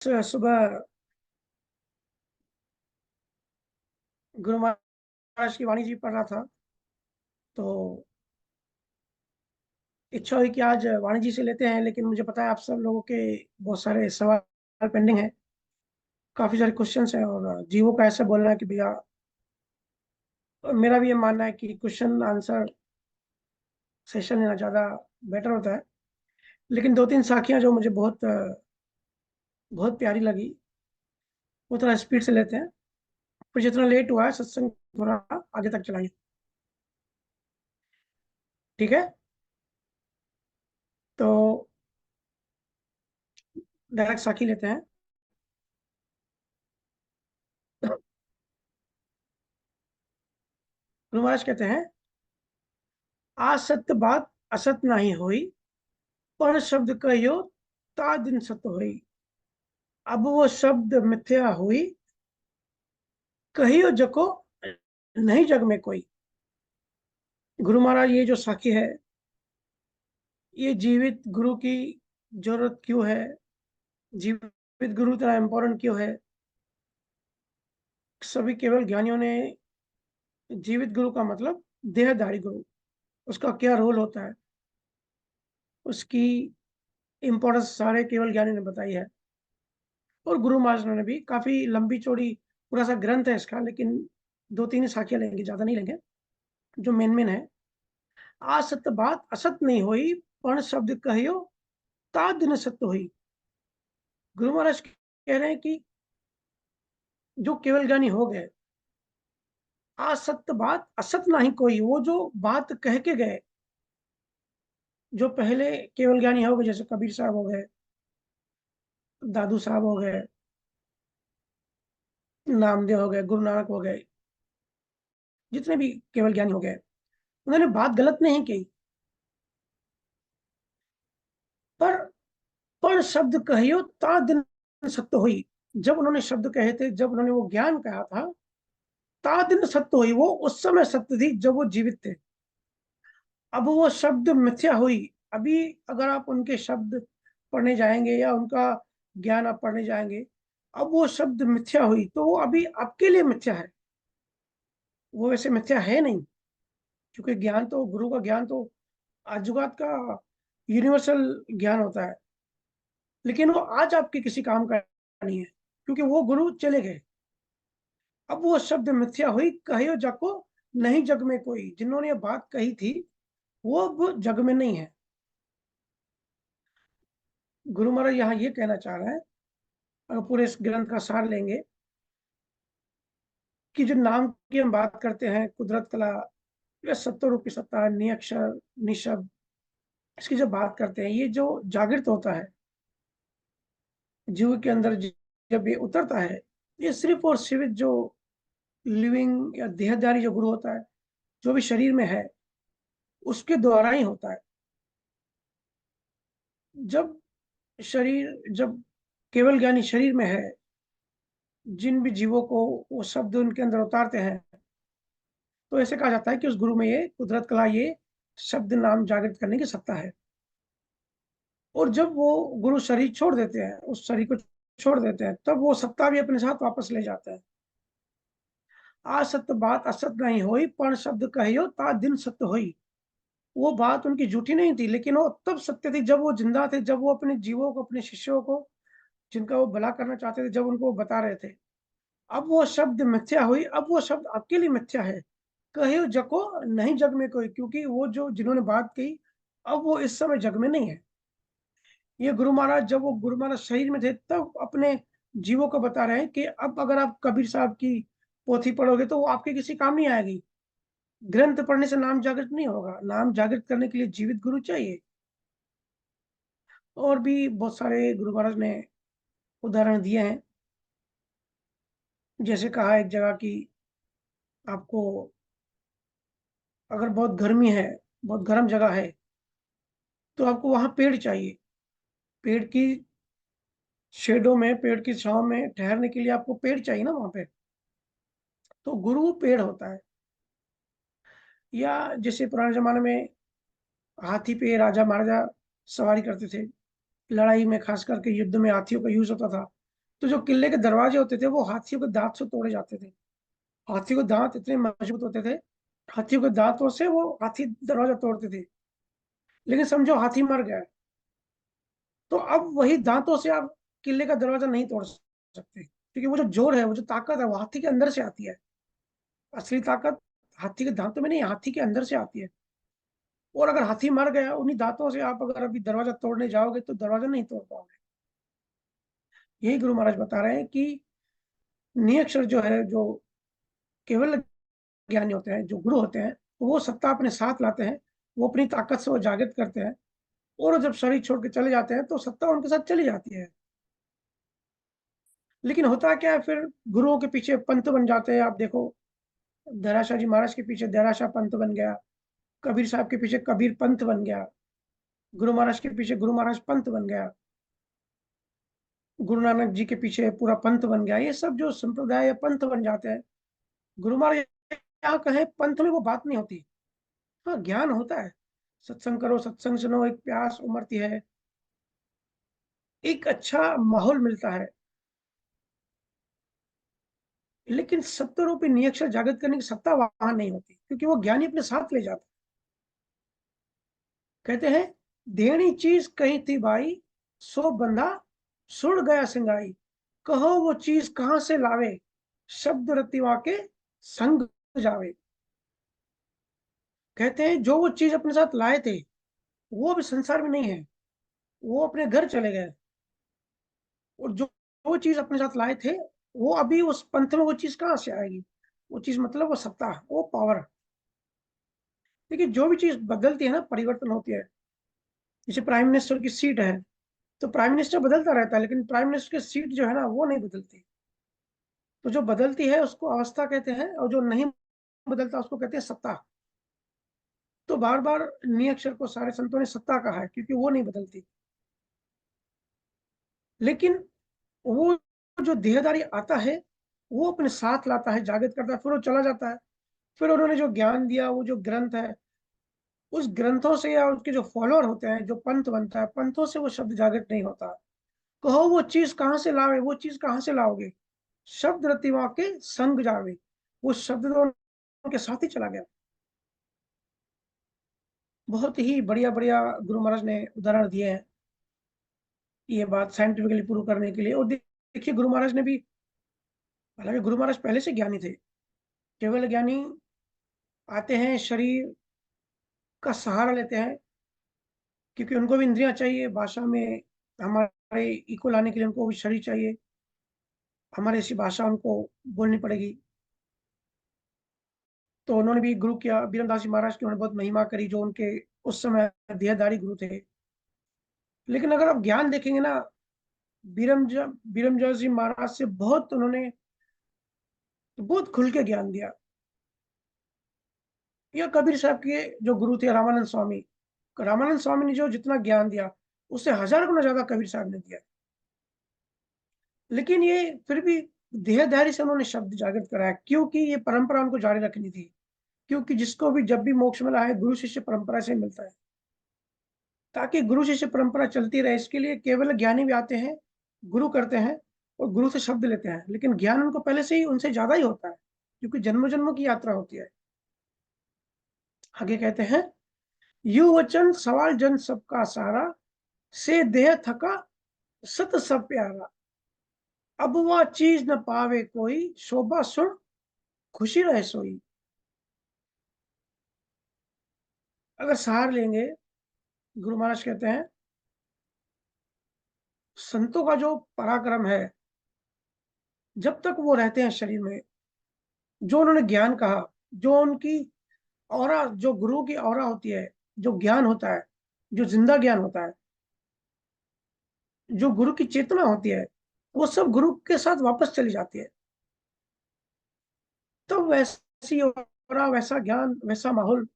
सुबह गुरु महाराज की वाणी जी पढ़ रहा था, तो इच्छा हुई कि आज वाणी जी से लेते हैं। लेकिन मुझे पता है आप सब लोगों के बहुत सारे सवाल पेंडिंग हैं, काफी सारे क्वेश्चंस हैं, और जीवो का ऐसा बोलना है कि भैया, मेरा भी ये मानना है कि क्वेश्चन आंसर सेशन लेना ज़्यादा बेटर होता है। लेकिन दो तीन साखियां जो मुझे बहुत प्यारी लगी, वो थोड़ा स्पीड से लेते हैं। फिर जितना लेट हुआ है सत्संग थोड़ा आगे तक चलाइए, ठीक है? तो डायरेक्ट साखी लेते हैं। गुरु महाराज कहते हैं, आज सत्य बात असत नहीं हुई, पर शब्द कहियो ता दिन सत्य हुई। अब वो शब्द मिथ्या हुई, कहियो जको नहीं जग में कोई। गुरु महाराज, ये जो साखी है, ये जीवित गुरु की जरूरत क्यों है, जीवित गुरु इतना इम्पोर्टेंट क्यों है? सभी केवल ज्ञानियों ने जीवित गुरु का मतलब देहधारी गुरु, उसका क्या रोल होता है, उसकी इम्पोर्टेंस सारे केवल ज्ञानी ने बताई है। और गुरु महाराज ने भी काफी लंबी चौड़ी, पूरा सा ग्रंथ है इसका, लेकिन दो तीन ही साखियां लेंगे, ज्यादा नहीं लेंगे, जो मेन मेन है। आज सत्य बात असत नहीं हुई, पण शब्द कहियो ता दिन सत्य हुई। गुरु महाराज कह रहे हैं कि जो केवल ज्ञानी हो गए, आज सत्य बात असत नहीं कोई, वो जो बात कह के गए, जो पहले केवल ज्ञानी हो गए, जैसे कबीर साहब हो गए, दादू साहब हो गए, नामदेव हो गए, गुरु नानक हो गए, जितने भी केवल ज्ञानी हो गए, उन्होंने बात गलत नहीं की। पर पर शब्द कहियो ता दिन सत्य हुई। जब उन्होंने शब्द कहे थे, जब उन्होंने वो ज्ञान कहा था, ता दिन सत्य हुई, वो उस समय सत्य थी जब वो जीवित थे। अब वो शब्द मिथ्या हुई। अभी अगर आप उनके शब्द पढ़ने जाएंगे या उनका ज्ञान आप पढ़ने जाएंगे, अब वो शब्द मिथ्या हुई, तो वो अभी आपके लिए मिथ्या है, वो वैसे मिथ्या है नहीं। क्योंकि ज्ञान तो, गुरु का ज्ञान तो अजुगात का यूनिवर्सल ज्ञान होता है। लेकिन वो आज आपके किसी काम का नहीं है, क्योंकि वो गुरु चले गए। अब वो शब्द मिथ्या हुई, कहियो जाको नहीं जग में कोई। जिन्होंने ये बात कही थी, वो अब जग में नहीं है। गुरु महाराज यहाँ ये कहना चाह रहे हैं, अगर पूरे इस ग्रंथ का सार लेंगे, कि जो नाम की हम बात करते हैं, कुदरत कला या सत्व रूपी सत्ता, निअक्षर निशब्द, इसकी जब बात करते हैं, ये जो जागृत होता है जीव के अंदर, जब ये उतरता है, ये सिर्फ और सिर्फ जो लिविंग या देहधारी जो गुरु होता है, जो भी शरीर में है, उसके द्वारा ही होता है। जब केवल ज्ञानी शरीर में है, जिन भी जीवों को वो शब्द उनके अंदर उतारते हैं, तो ऐसे कहा जाता है कि उस गुरु में ये कुदरत कला, ये शब्द नाम जागृत करने की सत्ता है। और जब वो गुरु शरीर छोड़ देते हैं, उस शरीर को छोड़ देते हैं, तब वो सत्ता भी अपने साथ वापस ले जाते हैं। आज सत्य बात असत नहीं हुई, पण शब्द कहियो ता दिन सत्य हुई। वो बात उनकी झूठी नहीं थी, लेकिन वो तब सत्य थी जब वो जिंदा थे, जब वो अपने जीवों को, अपने शिष्यों को, जिनका वो भला करना चाहते थे, जब उनको वो बता रहे थे। अब वो शब्द मिथ्या हुई, अब वो शब्द आपके लिए मिथ्या है। कहियो जको नहीं जग में कोई, क्योंकि वो जो जिन्होंने बात कही, अब वो इस समय जग में नहीं है। ये गुरु महाराज, जब वो गुरु महाराज शरीर में थे, तब अपने जीवों को बता रहे हैं कि अब अगर आप कबीर साहब की पोथी पढ़ोगे, तो वो आपके किसी काम नहीं आएगी। ग्रंथ पढ़ने से नाम जागृत नहीं होगा, नाम जागृत करने के लिए जीवित गुरु चाहिए। और भी बहुत सारे गुरु महाराज ने उदाहरण दिए हैं। जैसे कहा एक जगह कि आपको अगर बहुत गर्मी है, बहुत गर्म जगह है, तो आपको वहां पेड़ चाहिए। पेड़ की शेडो में, पेड़ की छांव में ठहरने के लिए आपको पेड़ चाहिए ना वहां पे। तो गुरु पेड़ होता है। या जैसे पुराने जमाने में हाथी पे राजा महाराजा सवारी करते थे, लड़ाई में, खास करके युद्ध में हाथियों का यूज होता था। तो जो किले के दरवाजे होते थे वो हाथियों के दांत से तोड़े जाते थे। हाथियों के दांत इतने मजबूत होते थे, हाथियों के दांतों से वो हाथी दरवाजा तोड़ते थे। लेकिन समझो हाथी मर गया, तो अब वही दांतों से आप किले का दरवाजा नहीं तोड़ सकते, क्योंकि वो जो जोर है, वो जो ताकत है, वो हाथी के अंदर से आती है। असली ताकत हाथी के दांतों में नहीं, हाथी के अंदर से आती है। और अगर हाथी मर गया, उन्हीं दांतों से आप अगर अभी दरवाजा तोड़ने जाओगे तो दरवाजा नहीं तोड़ पाओगे। यही गुरु महाराज बता रहे हैं कि नियक्षर जो है, जो केवल ज्ञानी होते हैं, जो गुरु होते हैं, वो सत्ता अपने साथ लाते हैं। वो अपनी ताकत से वो जागृत करते हैं, और जब शरीर छोड़ के चले जाते हैं तो सत्ता उनके साथ चली जाती है। लेकिन होता क्या है फिर, गुरुओं के पीछे पंत बन जाते हैं। आप देखो, दहराशाह जी महाराज के पीछे दहराशाह पंत बन गया, कबीर साहब के पीछे कबीर पंत बन गया, गुरु महाराज के पीछे गुरु महाराज पंत बन गया, गुरु नानक जी के पीछे पूरा पंथ बन गया। ये सब जो संप्रदाय या पंथ बन जाते हैं, गुरु महाराज क्या कहे, पंथ में वो बात नहीं होती। हाँ, ज्ञान होता है, सत्संग करो, सत्संग सुनो, एक प्यास उमड़ती है, एक अच्छा माहौल मिलता है। लेकिन सत्य रूपी नियक्षर जागृत करने की सत्ता वहां नहीं होती, क्योंकि वो ज्ञानी अपने साथ ले जाता है। कहते हैं, देनी चीज कही थी भाई, सो बंधा सुड़ गया सिंगाई। कहो वो चीज कहां से लावे, शब्द रतिवा के संग जावे। कहते हैं, जो वो चीज अपने साथ लाए थे, वो भी संसार में नहीं है, वो अपने घर चले गए। और जो वो चीज अपने साथ लाए थे, वो अभी उस पंथ में वो चीज कहाँ से आएगी। वो चीज मतलब वो सत्ता, वो पावर। देखिए, जो भी चीज बदलती है ना, परिवर्तन होती है। जैसे प्राइम मिनिस्टर की सीट है, तो प्राइम मिनिस्टर बदलता रहता है, लेकिन प्राइम मिनिस्टर की सीट जो है ना, वो नहीं बदलती। तो जो बदलती है उसको अवस्था कहते हैं, और जो नहीं बदलता उसको कहते हैं सत्ता। तो बार बार नियक्षर को सारे संतों ने सत्ता कहा है, क्योंकि वो नहीं बदलती। लेकिन वो जो देहधारी आता है, वो अपने साथ लाता है, जागृत करता है, फिर वो चला जाता है। फिर उन्होंने जो ज्ञान दिया, वो जो ग्रंथ है, उस ग्रंथों से या उसके जो फॉलोअर होते हैं, जो पंथ बनता है, पंथों से वो शब्द जागृत नहीं होता। कहो वो चीज कहाँ से लावे, वो चीज कहाँ से लाओगे, शब्द रतिवा के संग जावे। वो शब्द तो उनके साथ ही चला गया। बहुत ही बढ़िया बढ़िया गुरु महाराज ने उदाहरण दिए हैं, ये बात साइंटिफिकली प्रूव करने के लिए। और देखिए, गुरु महाराज ने भी, हालांकि गुरु महाराज पहले से ज्ञानी थे, केवल ज्ञानी आते हैं, शरीर का सहारा लेते हैं, क्योंकि उनको भी इंद्रियां चाहिए, भाषा में हमारे इको लाने के लिए उनको भी शरीर चाहिए, हमारी ऐसी भाषा उनको बोलनी पड़ेगी। तो उन्होंने भी गुरु किया, बीरमदास जी महाराज की उन्होंने बहुत महिमा करी, जो उनके उस समय देहधारी गुरु थे। लेकिन अगर आप ज्ञान देखेंगे ना, बीरमदास जी महाराज से बहुत उन्होंने, बहुत खुल के ज्ञान दिया। या कबीर साहब के जो गुरु थे रामानंद स्वामी, रामानंद स्वामी ने जो जितना ज्ञान दिया, उससे 1000 गुना ज्यादा कबीर साहब ने दिया। लेकिन ये फिर भी देहधारी से उन्होंने शब्द जागृत कराया, क्योंकि ये परंपरा उनको जारी रखनी थी। क्योंकि जिसको भी जब भी मोक्ष मिला है, गुरु शिष्य परंपरा से मिलता है। ताकि गुरु शिष्य परंपरा चलती रहे, इसके लिए केवल ज्ञानी भी आते हैं, गुरु करते हैं, और गुरु से शब्द लेते हैं। लेकिन ज्ञान उनको पहले से ही उनसे ज्यादा ही होता है, क्योंकि जन्म जन्मों की यात्रा होती है। आगे कहते हैं, यु वचन सवाल जन सबका सारा, से देह थका सत सब प्यारा। अब वह चीज न पावे कोई, शोभा सुन खुशी रहे सोई। अगर सार लेंगे, गुरु महाराज कहते हैं, संतों का जो पराक्रम है, जब तक वो रहते हैं शरीर में, जो उन्होंने ज्ञान कहा, जो उनकी औरा, जो गुरु की औरा होती है, जो ज्ञान होता है, जो जिंदा ज्ञान होता है, जो गुरु की चेतना होती है, वो सब गुरु के साथ वापस चली जाती है। तो वैसी औरा, वैसा ज्ञान, वैसा माहौल,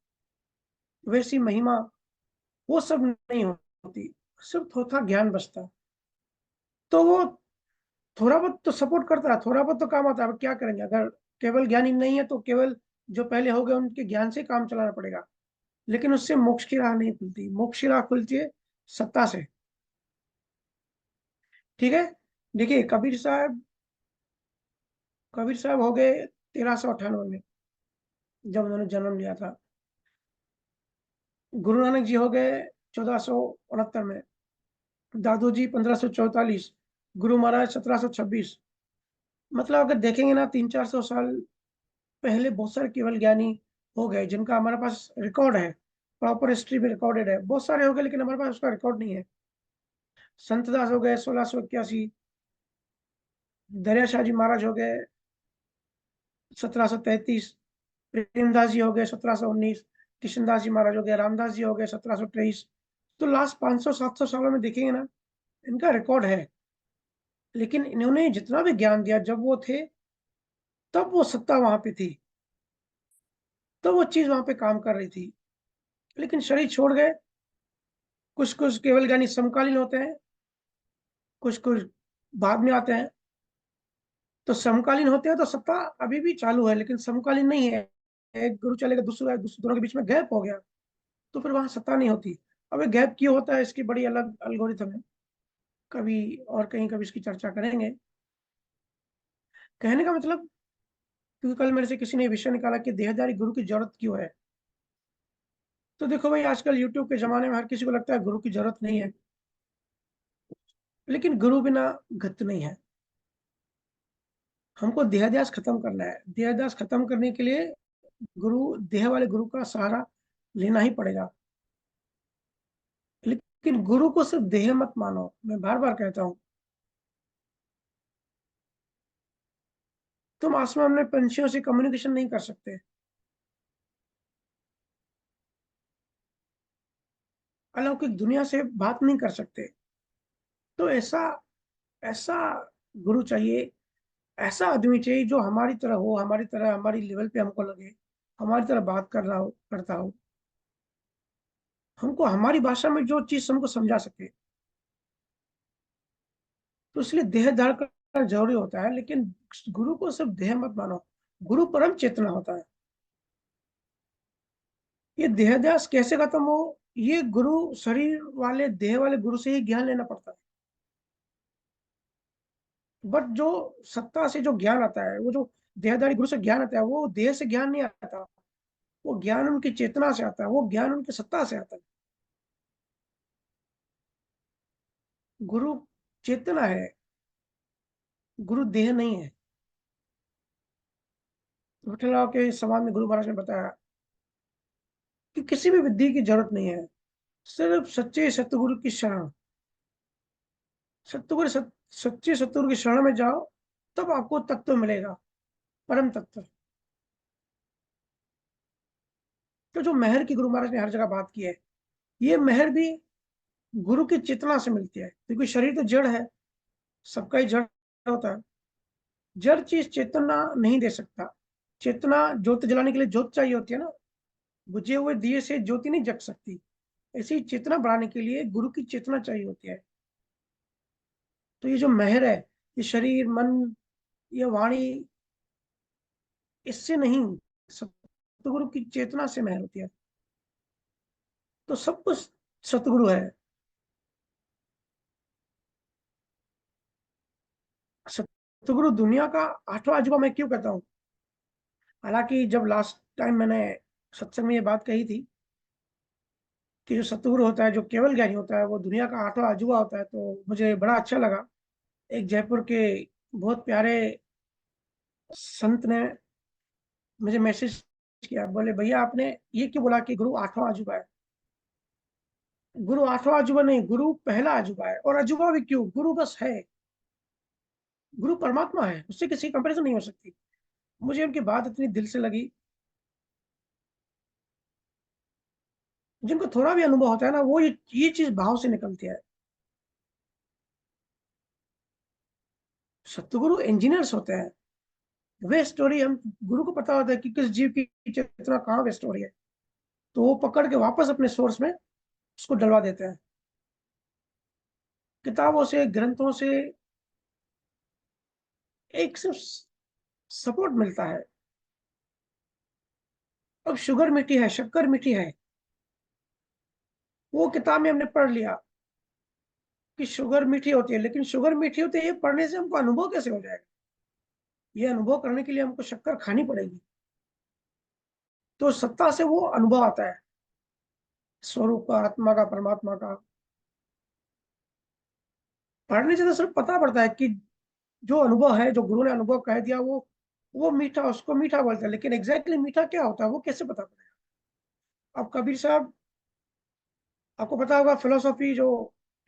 वैसी महिमा, वो सब नहीं होती। सिर्फ थोड़ा ज्ञान बचता है। तो वो थोड़ा बहुत तो सपोर्ट करता है, थोड़ा बहुत तो काम आता है। अब क्या करेंगे, अगर केवल ज्ञान ही नहीं है, तो केवल जो पहले हो गए उनके ज्ञान से काम चलाना पड़ेगा। लेकिन उससे मोक्ष की राह नहीं खुलती, मोक्ष की राह खुलती है सत्ता से। ठीक है। देखिए कबीर साहब हो गए 1398 में, जब उन्होंने जन्म लिया था। गुरु नानक जी हो गए 1469 में, दादू जी 1544, गुरु महाराज 1726। मतलब अगर देखेंगे ना, 300-400 साल पहले बहुत सारे केवल ज्ञानी हो गए जिनका हमारे पास रिकॉर्ड है, प्रॉपर हिस्ट्री में रिकॉर्डेड है। बहुत सारे हो गए लेकिन हमारे पास उसका रिकॉर्ड नहीं है। संत दास हो गए 1681, दरिया शाह जी महाराज हो गए 1733, प्रेमदास जी हो गए 1719, कृष्णदास जी महाराज हो गए, रामदास जी हो गए 1723। तो लास्ट 500-700 सालों में देखेंगे ना, इनका रिकॉर्ड है। लेकिन इन्होंने जितना भी ज्ञान दिया, जब वो थे तब वो सत्ता वहां पे थी, तो वो चीज वहां पे काम कर रही थी। लेकिन शरीर छोड़ गए। कुछ कुछ केवल ज्ञानी समकालीन होते हैं, कुछ कुछ बाद में आते हैं। तो समकालीन होते हैं तो सत्ता अभी भी चालू है, लेकिन समकालीन नहीं है। एक गुरु चलेगा, दूसरा दोनों के बीच में गैप हो गया, तो फिर वहां सत्ता नहीं होती। अब ये गैप क्यों होता है, इसकी बड़ी अलग एल्गोरिथम है, कभी और कहीं कभी इसकी चर्चा करेंगे। कहने का मतलब, क्योंकि कल मेरे से किसी ने विषय निकाला कि देहधारी गुरु की जरूरत क्यों है। तो देखो भाई, आजकल यूट्यूब के जमाने में हर किसी को लगता है गुरु की जरूरत नहीं है, लेकिन गुरु बिना गत नहीं है। हमको देहाध्यास खत्म करना है। देहाध्यास खत्म करने के लिए देह वाले गुरु का सहारा लेना ही पड़ेगा। लेकिन गुरु को सिर्फ देह मत मानो, मैं बार बार कहता हूँ। तुम आसमान में पंछियों से कम्युनिकेशन नहीं कर सकते, अलौकिक दुनिया से बात नहीं कर सकते। तो ऐसा ऐसा गुरु चाहिए, ऐसा आदमी चाहिए जो हमारी तरह हो, हमारी तरह हमारी लेवल पे हमको लगे, हमारी तरह बात कर रहा हो, करता हो, हमको हमारी भाषा में जो चीज हमको समझा सके। तो इसलिए देह धारण करना जरूरी होता है, लेकिन गुरु को सिर्फ देह मत मानो। गुरु परम चेतना होता है। ये देहदास कैसे खत्म हो, ये गुरु शरीर वाले देह वाले गुरु से ही ज्ञान लेना पड़ता है। बट जो सत्ता से जो ज्ञान आता है, वो जो देहधारी गुरु से ज्ञान आता है, वो देह से ज्ञान नहीं आता। वो ज्ञान उनकी चेतना से आता है, वो ज्ञान उनकी सत्ता से आता है। गुरु चेतना है, गुरु देह नहीं है। विठलराव के समाज में गुरु महाराज ने बताया कि किसी भी विद्या की जरूरत नहीं है, सिर्फ सच्चे सतगुरु की शरण। सतगुरु सच्चे सतगुरु की शरण में जाओ, तब आपको तत्व मिलेगा, परम तत्व। तो जो मेहर की गुरु महाराज ने हर जगह बात की है, ये मेहर भी गुरु की चेतना से मिलती है। क्योंकि शरीर तो जड़ है, सबका ही जड़ होता है। जड़ चीज चेतना नहीं दे सकता। चेतना ज्योत जलाने के लिए ज्योत चाहिए होती है ना, बुझे हुए दिए से ज्योति नहीं जग सकती। ऐसी ही चेतना बढ़ाने के लिए गुरु की चेतना चाहिए होती है। तो ये जो मेहर है, ये शरीर मन, ये वाणी, इससे नहीं, सतगुरु की चेतना से मेहर होती है। तो सब कुछ सतगुरु है। सतगुरु दुनिया का आठवां अजूबा मैं क्यों कहता हूँ। हालांकि जब लास्ट टाइम मैंने सत्संग में ये बात कही थी कि जो सतगुरु होता है, जो केवल ज्ञानी होता है, वो दुनिया का आठवां अजूबा होता है, तो मुझे बड़ा अच्छा लगा। एक जयपुर के बहुत प्यारे संत ने मुझे मैसेज किया, बोले भैया आपने ये क्यों बोला कि गुरु आठवां अजूबा है। गुरु आठवां अजूबा नहीं, गुरु पहला अजूबा है। और अजूबा भी क्यों, गुरु बस है। गुरु परमात्मा है, उससे किसी कंपैरिजन नहीं हो सकती। मुझे उनकी बात इतनी दिल से लगी। जिनको थोड़ा भी अनुभव होता है ना, वो ये चीज भाव से निकलती है। सतगुरु इंजीनियर्स होते हैं। वे स्टोरी हम, गुरु को पता होता है कि किस जीव की चेतना कहाँ वे स्टोरी है, तो वो पकड़ के वापस अपने सोर्स में उसको डलवा देते हैं। किताबों से, ग्रंथों से एक सिर्फ सपोर्ट मिलता है। अब शुगर मीठी है, शक्कर मीठी है, वो किताब में हमने पढ़ लिया कि शुगर मीठी होती है, लेकिन शुगर मीठी होती है ये पढ़ने से हमको अनुभव कैसे हो जाएगा? ये अनुभव करने के लिए हमको शक्कर खानी पड़ेगी। तो सत्ता से वो अनुभव आता है, स्वरूप का, आत्मा का, परमात्मा का। पढ़ने से तो सिर्फ पता पड़ता है कि जो अनुभव है, जो गुरु ने अनुभव कह दिया, वो मीठा, उसको मीठा बोलते हैं, लेकिन एग्जैक्टली मीठा क्या होता है वो कैसे पता पड़ेगा? अब कबीर साहब, आपको पता होगा फिलोसॉफी जो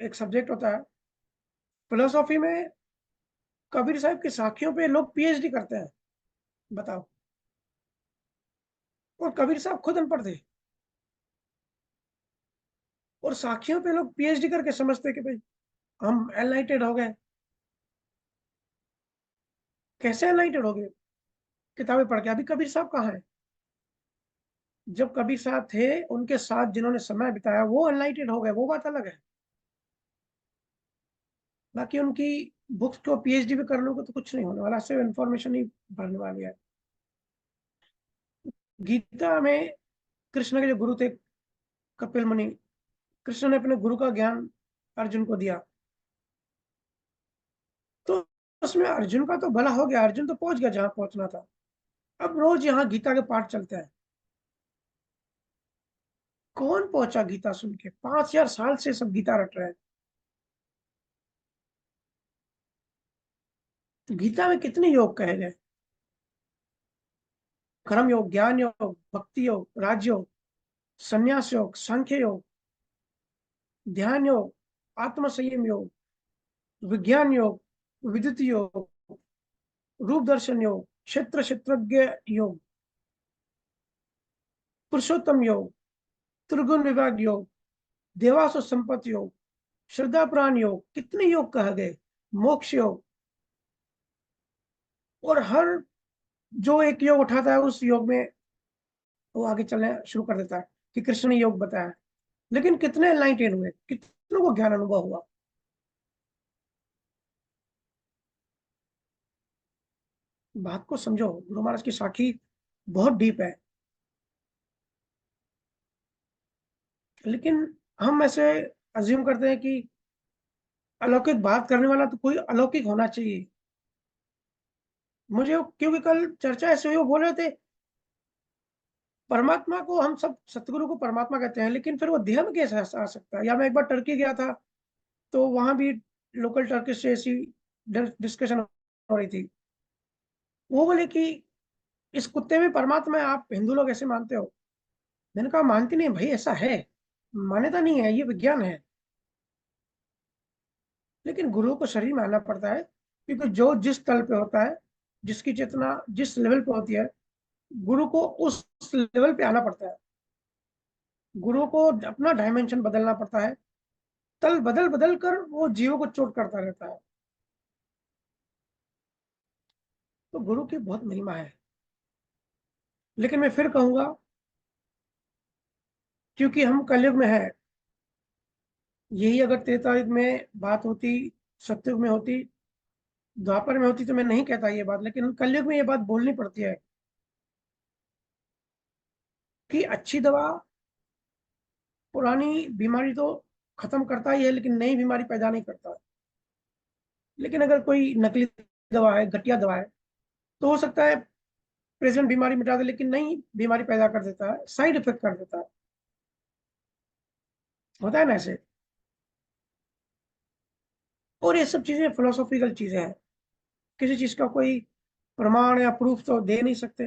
एक सब्जेक्ट होता है, फिलोसॉफी में कबीर साहब की साखियों पे लोग पीएचडी करते हैं, बताओ। और कबीर साहब खुद अनपढ़ थे, और साखियों पे लोग पीएचडी करके समझते हैं कि भाई हम एनलाइटेड हो गए। कैसे एनलाइटेड हो गए? किताबें पढ़ के। अभी कबीर साहब कहाँ है? जब कबीर साहब थे, उनके साथ जिन्होंने समय बिताया वो एनलाइटेड हो गए, वो बात अलग है। बाकी उनकी बुक्स को पीएचडी भी कर लोगे तो कुछ नहीं होने वाला, सिर्फ इंफॉर्मेशन ही भरने वाली है। गीता में कृष्ण के जो गुरु थे, कपिल मुनि, कृष्ण ने अपने गुरु का ज्ञान अर्जुन को दिया, तो उसमें अर्जुन का तो भला हो गया, अर्जुन तो पहुंच गया जहां पहुंचना था। अब रोज यहाँ गीता के पाठ चलते हैं। कौन पहुंचा गीता सुन के? 5000 साल से सब गीता रट रहे हैं। गीता में कितने योग कहे गए? कर्म योग, ज्ञान योग, भक्ति योग, राजयोग, संन्यास योग, सांख्य योग, ध्यान योग, आत्म संयम योग, विज्ञान योग, विद्युत योग, रूप दर्शन योग, क्षेत्र क्षेत्रज्ञ योग, पुरुषोत्तम योग, त्रिगुण विभाग योग, देवासु संपत्ति योग, श्रद्धा प्राण योग, कितने योग कहे गए, मोक्ष योग। और हर जो एक योग उठाता है उस योग में वो आगे चलने शुरू कर देता है कि कृष्ण ने योग बताया। लेकिन कितने एनलाइटेड हुए, कितनों को ज्ञान अनुभव हुआ? बात को समझो, गुरु महाराज की साखी बहुत डीप है। लेकिन हम ऐसे अज्यूम करते हैं कि अलौकिक बात करने वाला तो कोई अलौकिक होना चाहिए। मुझे क्योंकि कल चर्चा ऐसे हुई, वो बोल रहे थे परमात्मा को, हम सब सतगुरु को परमात्मा कहते हैं, लेकिन फिर वो देह में कैसे आ सकता है? या मैं एक बार टर्की गया था, तो वहां भी लोकल टर्किश से ऐसी डिस्कशन हो रही थी। वो बोले कि इस कुत्ते में परमात्मा है, आप हिंदू लोग ऐसे मानते हो। मैंने कहा मानती नहीं भाई, ऐसा है, मान्यता नहीं है, ये विज्ञान है। लेकिन गुरु को शरीर में आना पड़ता है, क्योंकि जो जिस तल पे होता है, जिसकी चेतना जिस लेवल पे होती है, गुरु को उस लेवल पे आना पड़ता है। गुरु को अपना डायमेंशन बदलना पड़ता है, तल बदल बदल कर वो जीवों को चोट करता रहता है। तो गुरु की बहुत महिमा है। लेकिन मैं फिर कहूंगा, क्योंकि हम कलयुग में है, यही अगर त्रेता युग में बात होती, सतयुग में होती, द्वापर में होती, तो मैं नहीं कहता ये बात, लेकिन कलयुग में ये बात बोलनी पड़ती है कि अच्छी दवा पुरानी बीमारी तो खत्म करता ही है, लेकिन नई बीमारी पैदा नहीं करता। लेकिन अगर कोई नकली दवा है, घटिया दवा है, तो हो सकता है प्रेजेंट बीमारी मिटा दे, लेकिन नई बीमारी पैदा कर देता है, साइड इफेक्ट कर देता है। होता है ना ऐसे। और ये सब चीजें फिलोसॉफिकल चीजें हैं, किसी चीज का कोई प्रमाण या प्रूफ तो दे नहीं सकते,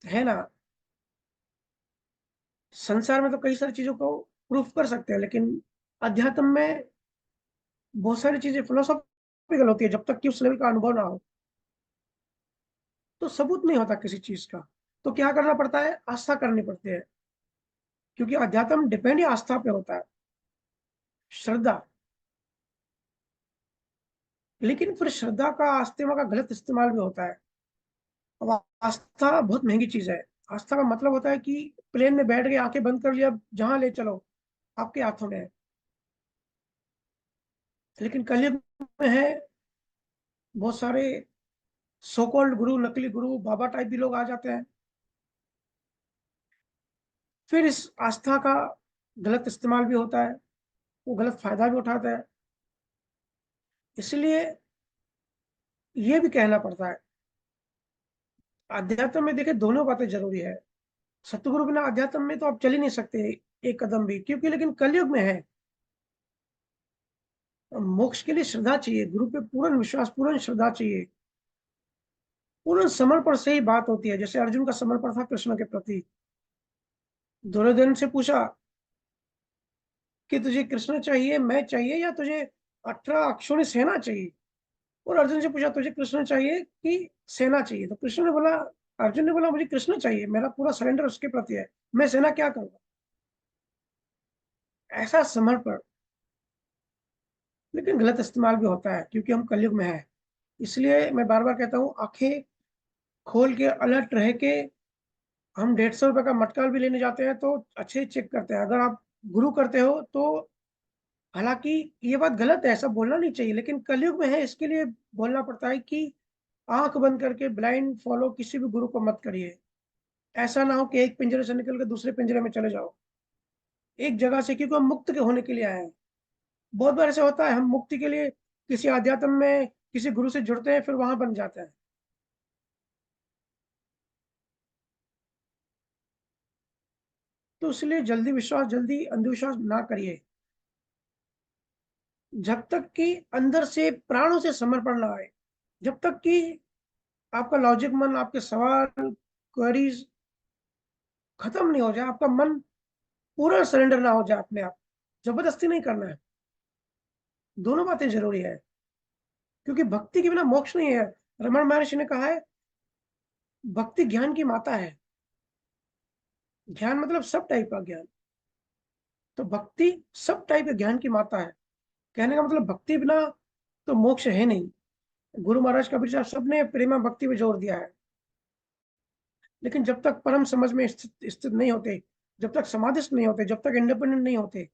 है ना। संसार में तो कई सारी चीजों को प्रूफ कर सकते हैं, लेकिन अध्यात्म में बहुत सारी चीजें फिलोसॉफिकल होती है, जब तक कि उस लेवल का अनुभव ना हो तो सबूत नहीं होता किसी चीज का। तो क्या करना पड़ता है? आस्था करनी पड़ती है, क्योंकि अध्यात्म डिपेंड ही आस्था पे होता है, श्रद्धा। लेकिन फिर श्रद्धा का आस्था का गलत इस्तेमाल भी होता है। अब आस्था बहुत महंगी चीज है। आस्था का मतलब होता है कि प्लेन में बैठ गए, आंखें बंद कर लिया, जहां ले चलो, आपके हाथों में है। लेकिन कलयुग में है, बहुत सारे सो कॉल्ड गुरु, नकली गुरु, बाबा टाइप भी लोग आ जाते हैं। फिर इस आस्था का गलत इस्तेमाल भी होता है। वो गलत फायदा भी उठाता है। इसलिए ये भी कहना पड़ता है, अध्यात्म में देखिए दोनों बातें जरूरी है। सतगुरु बिना अध्यात्म में तो आप चल ही नहीं सकते एक कदम भी, क्योंकि लेकिन कलयुग में है। मोक्ष के लिए श्रद्धा चाहिए, गुरु पे पूर्ण विश्वास, पूर्ण श्रद्धा चाहिए, पूर्ण समर्पण से ही बात होती है। जैसे अर्जुन का समर्पण था कृष्ण के प्रति। दुर्योधन से पूछा कि तुझे कृष्ण चाहिए, मैं चाहिए, या तुझे 18 अक्षौणी सेना चाहिए? और अर्जुन से पूछा तुझे कृष्ण चाहिए कि सेना चाहिए? तो कृष्ण ने बोला, अर्जुन ने बोला मुझे कृष्ण चाहिए, मेरा पूरा सरेंडर उसके प्रति है, मैं सेना क्या करूंगा। ऐसा समर्पण। लेकिन गलत इस्तेमाल भी होता है, क्योंकि हम कलयुग में है। इसलिए मैं बार बार कहता हूँ, आंखें खोल के अलर्ट रह के, हम 150 रुपए का मटका भी लेने जाते हैं तो अच्छे से चेक करते हैं। अगर आप गुरु करते हो तो, हालांकि ये बात गलत है, ऐसा बोलना नहीं चाहिए, लेकिन कलयुग में है इसके लिए बोलना पड़ता है कि आंख बंद करके ब्लाइंड फॉलो किसी भी गुरु को मत करिए। ऐसा ना हो कि एक पिंजरे से निकल के दूसरे पिंजरे में चले जाओ एक जगह से, क्योंकि हम मुक्त के होने के लिए आए हैं। बहुत बार ऐसा होता है, हम मुक्ति के लिए किसी आध्यात्म में किसी गुरु से जुड़ते हैं, फिर वहां बन जाते हैं। तो इसलिए जल्दी विश्वास, जल्दी अंधविश्वास ना करिए। जब तक कि अंदर से प्राणों से समर्पण ना आए, जब तक कि आपका लॉजिक मन, आपके सवाल, क्वेरीज खत्म नहीं हो जाए, आपका मन पूरा सरेंडर ना हो जाए अपने आप। जबरदस्ती नहीं करना है, दोनों बातें जरूरी है, क्योंकि भक्ति के बिना मोक्ष नहीं है। रमन महर्षि ने कहा है, भक्ति ज्ञान की माता है। ज्ञान मतलब सब टाइप का ज्ञान, तो भक्ति सब टाइप के ज्ञान की माता है। कहने का मतलब भक्ति बिना तो मोक्ष है नहीं। गुरु महाराज कबीर साहब सबने प्रेमा भक्ति पे जोर दिया है। लेकिन जब तक परम समझ में स्थित नहीं होते, जब तक समाधिस्थ नहीं होते, जब तक इंडिपेंडेंट नहीं होते,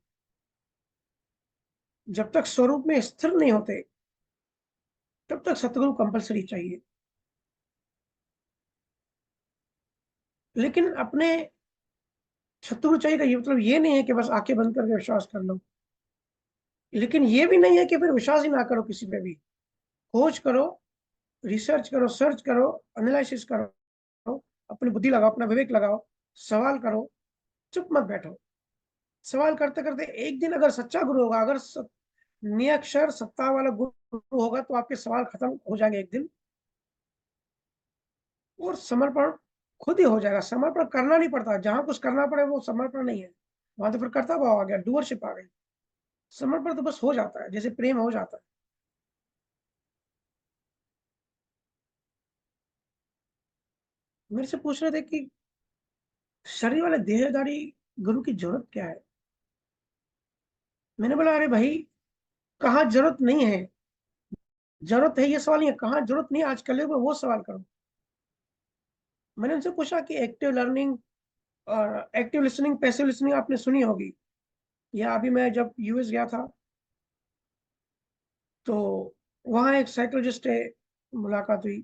जब तक स्वरूप में स्थिर नहीं होते, तब तक सतगुरु कंपलसरी चाहिए। लेकिन अपने सतगुरु चाहिए का ये मतलब ये नहीं है कि बस आंखें बंद करके विश्वास कर लो। लेकिन ये भी नहीं है कि फिर विश्वास ही ना करो किसी पे भी। खोज करो, रिसर्च करो, सर्च करो, एनालिसिस करो, अपनी बुद्धि लगाओ, अपना विवेक लगाओ, सवाल करो, चुप मत बैठो। सवाल करते करते एक दिन अगर सच्चा गुरु होगा, अगर निरक्षर सत्ता वाला गुरु होगा, तो आपके सवाल खत्म हो जाएंगे एक दिन, और समर्पण खुद ही हो जाएगा। समर्पण करना नहीं पड़ता, जहां कुछ करना पड़े वो समर्पण नहीं है। वहां तो फिर कर्ता भाव आ गया, डूअरशिप आ गई। समर्पण तो बस हो जाता है, जैसे प्रेम हो जाता है। मेरे से पूछ रहे थे कि शरीर वाले देहधारी गुरु की जरूरत क्या है। मैंने बोला अरे भाई, कहाँ जरूरत नहीं है, जरूरत है ये सवाल नहीं है, कहाँ जरूरत नहीं है आज कल वो सवाल करो। मैंने उनसे पूछा कि एक्टिव लर्निंग और एक्टिव लिसनिंग, पैसिव लिसनिंग आपने सुनी होगी। या अभी मैं जब यूएस गया था, तो वहाँ एक साइकोलॉजिस्ट है, मुलाकात हुई,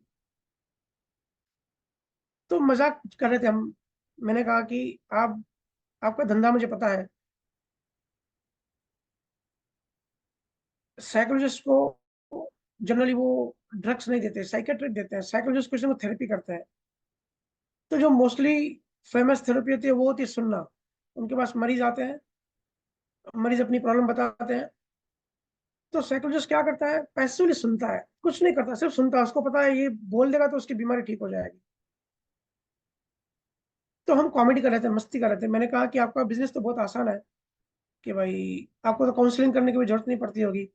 तो मजाक कर रहे थे हम। मैंने कहा कि आप, आपका धंधा मुझे पता है। साइकोलॉजिस्ट को जनरली वो ड्रग्स नहीं देते, साइकेट्रिक देते हैं। साइकोलॉजिस्ट कुछ ना कुछ थेरेपी करते हैं। तो जो मोस्टली फेमस थेरेपी होती है वो होती है सुनना। उनके पास मरीज आते हैं, मरीज अपनी प्रॉब्लम बताते हैं, तो साइकोलॉजिस्ट क्या करता है, पैसिवली सुनता है, कुछ नहीं करता, सिर्फ सुनता है। उसको पता है ये बोल देगा तो उसकी बीमारी ठीक हो जाएगी। तो हम कॉमेडी कर रहे थे, मस्ती कर रहे थे। मैंने कहा कि आपका बिजनेस तो बहुत आसान है, कि भाई आपको तो काउंसलिंग करने की भी जरूरत नहीं पड़ती होगी,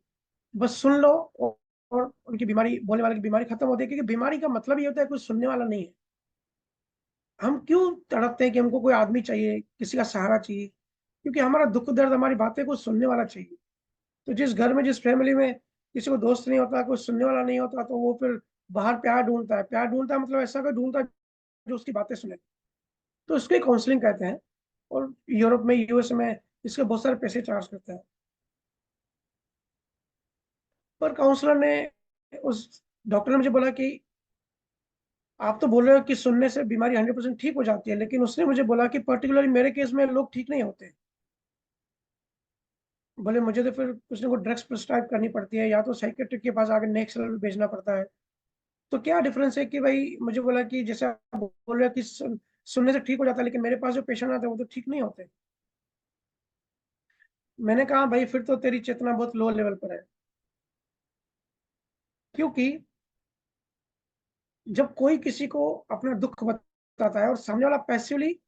बस सुन लो, और उनकी बीमारी, बोलने वाले की बीमारी खत्म होती है। क्योंकि बीमारी का मतलब ये होता है कोई सुनने वाला नहीं है। हम क्यों तड़पते हैं कि हमको कोई आदमी चाहिए, किसी का सहारा चाहिए? क्योंकि हमारा दुख दर्द, हमारी बातें कोई सुनने वाला चाहिए। तो जिस घर में, जिस फैमिली में किसी को दोस्त नहीं होता, कोई सुनने वाला नहीं होता, तो वो फिर बाहर प्यार ढूंढता है। प्यार ढूंढता है मतलब ऐसा कोई ढूंढता है जो उसकी बातें सुने। तो इसको काउंसलिंग कहते हैं। और यूरोप में, यूएस में इसके बहुत सारे पैसे चार्ज करते हैं। पर काउंसलर ने, उस डॉक्टर ने मुझे बोला कि आप तो बोल रहे हो कि सुनने से बीमारी 100% ठीक हो जाती है, लेकिन उसने मुझे बोला कि पर्टिकुलरली मेरे केस में लोग ठीक नहीं होते। बोले मुझे तो फिर कुछ ना कुछ ड्रग्स प्रिस्क्राइब करनी पड़ती है, या तो साइकेट्रिक के पास आगे नेक्स्ट लेवल भेजना पड़ता है। तो क्या डिफरेंस है कि भाई मुझे बोला कि जैसे आप बोल रहे हो कि सुनने से ठीक हो जाता है, लेकिन मेरे पास जो पेशेंट आते हैं वो तो ठीक नहीं होते। मैंने कहा भाई फिर तो तेरी चेतना बहुत लो लेवल पर है, क्योंकि जब कोई किसी को अपना दुख बताता है और सामने वाला पैसिवली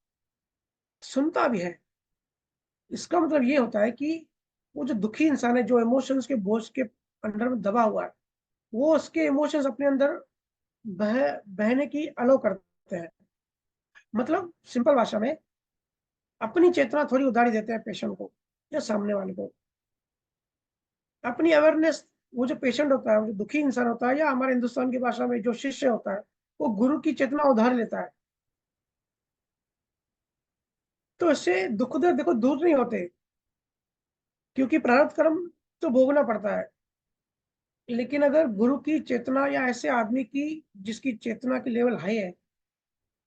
सुनता भी है, इसका मतलब ये होता है कि वो जो दुखी इंसान है, जो इमोशंस के बोझ के अंडर में दबा हुआ है, वो उसके इमोशंस अपने अंदर बहने की अलो करते हैं। मतलब सिंपल भाषा में अपनी चेतना थोड़ी उधारी देते हैं पेशेंट को या सामने वाले को। अपनी अवेयरनेस, वो जो पेशेंट होता है, वो जो दुखी इंसान होता है, या हमारे हिंदुस्तान की भाषा में जो शिष्य होता है, वो गुरु की चेतना उधार लेता है। तो इससे दुख दर्द देखो दूर नहीं होते, क्योंकि प्रारब्ध कर्म तो भोगना पड़ता है। लेकिन अगर गुरु की चेतना, या ऐसे आदमी की जिसकी चेतना की लेवल हाई है,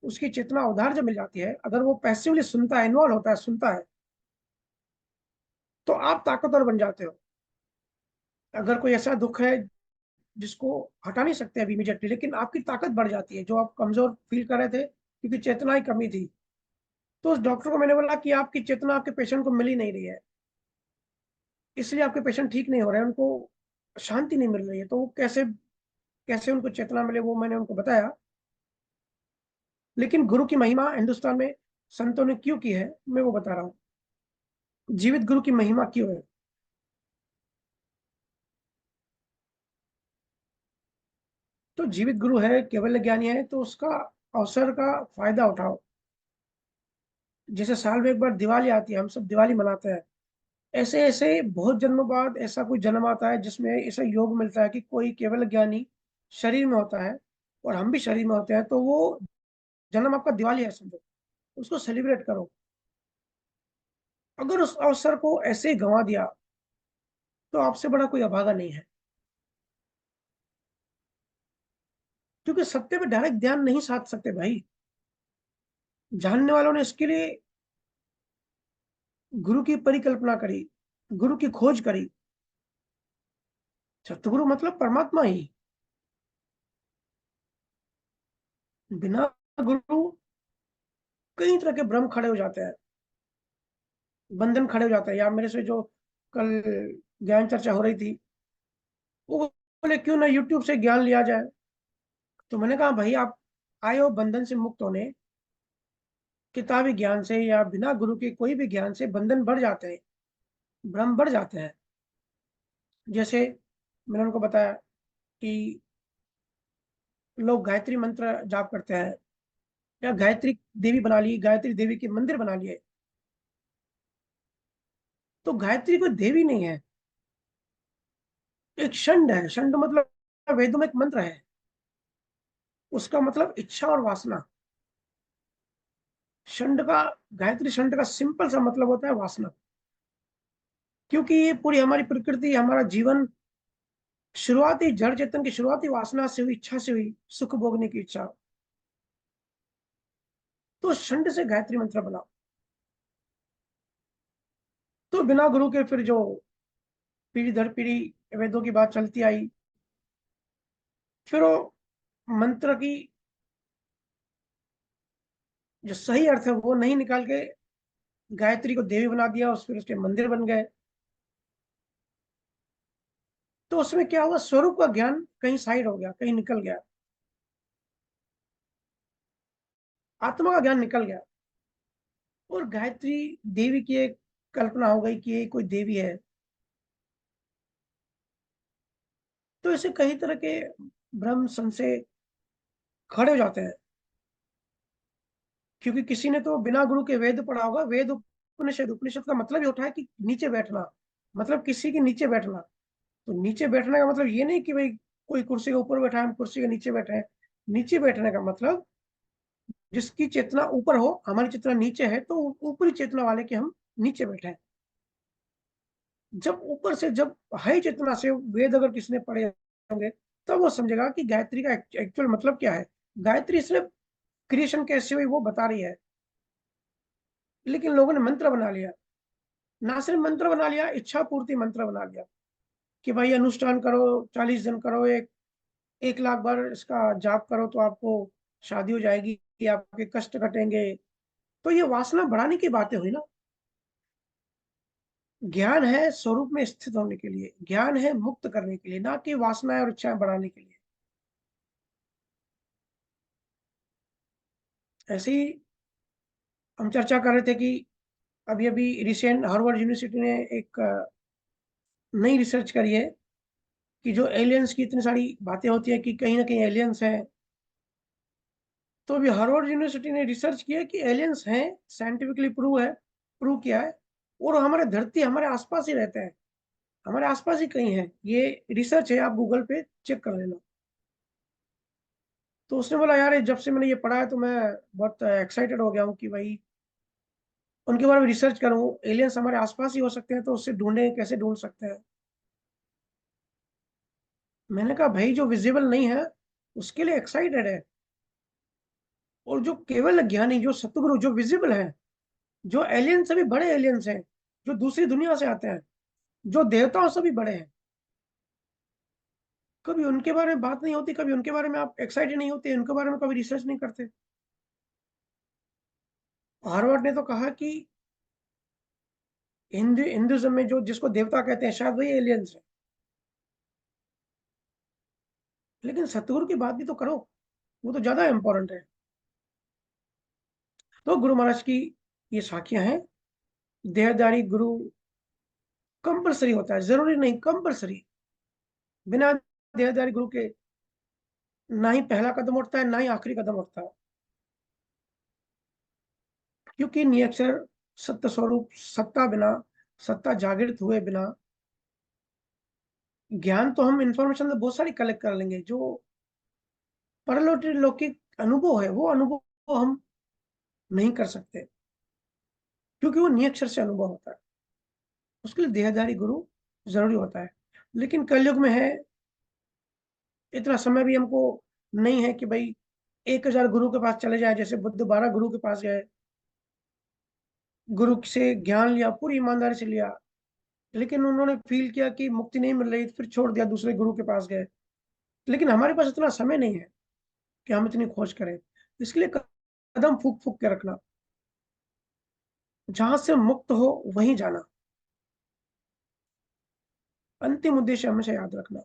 उसकी चेतना उधार जब मिल जाती है, अगर वो पैसिवली सुनता है, इन्वॉल्व होता है, सुनता है, तो आप ताकतवर बन जाते हो। अगर कोई ऐसा दुख है जिसको हटा नहीं सकते अभी इमीडिएटली, लेकिन आपकी ताकत बढ़ जाती है, जो आप कमजोर फील कर रहे थे क्योंकि चेतना ही कमी थी, तो उस डॉक्टर को मैंने बोला कि आपकी चेतना आपके पेशेंट को मिल ही नहीं रही है, इसलिए आपके पेशेंट ठीक नहीं हो रहे हैं, उनको शांति नहीं मिल रही है। तो वो कैसे कैसे उनको चेतना मिले, वो मैंने उनको बताया। लेकिन गुरु की महिमा हिंदुस्तान में संतों ने क्यों की है, मैं वो बता रहा हूँ। जीवित गुरु की महिमा क्यों है? तो जीवित गुरु है, केवल ज्ञानी है, तो उसका अवसर का फायदा उठाओ। जैसे साल में एक बार दिवाली आती है, हम सब दिवाली मनाते हैं। ऐसे ऐसे बहुत जन्मों बाद ऐसा कोई जन्म आता है जिसमें ऐसा योग मिलता है कि कोई केवल ज्ञानी शरीर में होता है और हम भी शरीर में होते हैं, तो वो जन्म आपका दिवाली है समझो, उसको सेलिब्रेट करो। अगर उस अवसर को ऐसे ही गंवा दिया, तो आपसे बड़ा कोई अभागा नहीं है। क्योंकि सत्य पे डायरेक्ट ध्यान नहीं साध सकते भाई। जानने वालों ने इसके लिए गुरु की परिकल्पना करी, गुरु की खोज करी। सतगुरु मतलब परमात्मा ही। बिना गुरु कई तरह के भ्रम खड़े हो जाते हैं, बंधन खड़े हो जाते हैं। या मेरे से जो कल ज्ञान चर्चा हो रही थी, वो बोले क्यों ना यूट्यूब से ज्ञान लिया जाए। तो मैंने कहा भाई आप आए हो बंधन से मुक्त होने, किताबी ज्ञान से या बिना गुरु के कोई भी ज्ञान से बंधन बढ़ जाते हैं, भ्रम बढ़ जाते हैं। जैसे मैंने उनको बताया कि लोग गायत्री मंत्र जाप करते हैं, या गायत्री देवी बना ली, गायत्री देवी के मंदिर बना लिए। तो गायत्री कोई देवी नहीं है, एक षंड है। षंड मतलब वेदों में एक मंत्र है, उसका मतलब इच्छा और वासना। षंड का, गायत्री षंड का सिंपल सा मतलब होता है वासना। क्योंकि ये पूरी हमारी प्रकृति, हमारा जीवन शुरुआती जड़ चेतन की शुरुआती वासना से हुई, इच्छा से हुई, सुख भोगने की इच्छा। तो षंड से गायत्री मंत्र बनाओ। तो बिना गुरु के फिर जो पीढ़ी दर पीढ़ी वेदों की बात चलती आई, फिर वो मंत्र की जो सही अर्थ है वो नहीं निकाल के गायत्री को देवी बना दिया, फिर उसके मंदिर बन गए। तो उसमें क्या हुआ, स्वरूप का ज्ञान कहीं साइड हो गया, कहीं निकल गया, आत्मा का ज्ञान निकल गया। और गायत्री देवी की एक कल्पना हो गई कि ये कोई देवी है। तो ऐसे कई तरह के भ्रम संशय खड़े हो जाते हैं। क्योंकि किसी ने तो बिना गुरु के वेद पढ़ा होगा, वेद उपनिषद, उपनिषद का मतलब ही होता है कि नीचे बैठना, मतलब किसी के नीचे बैठना। तो नीचे बैठने का मतलब ये नहीं कि भाई कोई कुर्सी के ऊपर बैठा है, हम कुर्सी के नीचे बैठे हैं। नीचे बैठने का मतलब जिसकी चेतना ऊपर हो, हमारी चेतना नीचे है, तो ऊपरी चेतना वाले के हम नीचे बैठे हैं। जब ऊपर से, जब हाई चेतना से वेद अगर किसने पढ़े होंगे, तब वो समझेगा कि गायत्री का एक्चुअल मतलब क्या है। गायत्री सिर्फ क्रिएशन कैसे हुई वो बता रही है, लेकिन लोगों ने मंत्र बना लिया। ना सिर्फ मंत्र बना लिया, इच्छा पूर्ति मंत्र बना लिया कि भाई अनुष्ठान करो, 40 दिन करो, 1 लाख बार इसका जाप करो तो आपको शादी हो जाएगी, कि आपके कष्ट कटेंगे। तो ये वासना बढ़ाने की बातें हुई ना। ज्ञान है स्वरूप में स्थित होने के लिए, ज्ञान है मुक्त करने के लिए, ना कि वासनाएं और इच्छाएं बढ़ाने के लिए। ऐसे ही हम चर्चा कर रहे थे कि अभी अभी रिसेंट हार्वर्ड यूनिवर्सिटी ने एक नई रिसर्च करी है कि जो एलियंस की इतनी सारी बातें होती है कि कहीं ना कहीं एलियंस हैं। तो अभी हार्वर्ड यूनिवर्सिटी ने रिसर्च किया कि एलियंस हैं, साइंटिफिकली प्रूव किया है। और हमारे धरती हमारे आसपास ही रहते हैं, हमारे आसपास ही कहीं है। ये रिसर्च है, आप गूगल पे चेक कर लेना। तो उसने बोला यार, जब से मैंने ये पढ़ा है तो मैं बहुत एक्साइटेड हो गया हूँ कि भाई उनके बारे में रिसर्च करूँ। एलियंस हमारे आसपास ही हो सकते हैं, तो उससे ढूंढे, कैसे ढूंढ सकते हैं। मैंने कहा भाई, जो विजिबल नहीं है उसके लिए एक्साइटेड है, और जो केवल ज्ञानी, जो सतगुरु, जो विजिबल है, जो एलियंस से भी बड़े एलियंस हैं, जो दूसरी दुनिया से आते हैं, जो देवताओं से भी बड़े हैं, कभी उनके बारे में बात नहीं होती, कभी उनके बारे में आप एक्साइटेड नहीं होते, उनके बारे में कभी रिसर्च नहीं करते। हार्वर्ड ने तो कहा कि हिंदुइज्म में जो जिसको देवता कहते हैं, शायद वही एलियंस है। लेकिन सतगुरु की बात भी तो करो, वो तो ज्यादा इंपॉर्टेंट है। तो गुरु महाराज की ये साखियां हैं। देहधारी गुरु कंपलसरी होता है, जरूरी नहीं, कंपलसरी। बिना देहधारी गुरु के ना ही पहला कदम उठता है, ना ही आखिरी कदम उठता है। क्योंकि निरक्षर सत्य स्वरूप सत्ता बिना, सत्ता जागृत हुए बिना, ज्ञान तो हम इंफॉर्मेशन तो बहुत सारी कलेक्ट कर लेंगे, जो परलौकिक अनुभव है वो अनुभव हम नहीं कर सकते, क्योंकि वो निरक्षर से अनुभव होता है। उसके लिए देहधारी गुरु जरूरी होता है। लेकिन कलयुग में है, इतना समय भी हमको नहीं है कि भाई 1,000 गुरु के पास चले जाए। जैसे बुद्ध 12 गुरु के पास गए, गुरु से ज्ञान लिया, पूरी ईमानदारी से लिया, लेकिन उन्होंने फील किया कि मुक्ति नहीं मिल रही, फिर छोड़ दिया, दूसरे गुरु के पास गए। लेकिन हमारे पास इतना समय नहीं है कि हम इतनी खोज करें। इसके लिए कदम फूक फूक के रखना, जहां से मुक्त हो वहीं जाना, अंतिम उद्देश्य हमेशा याद रखना।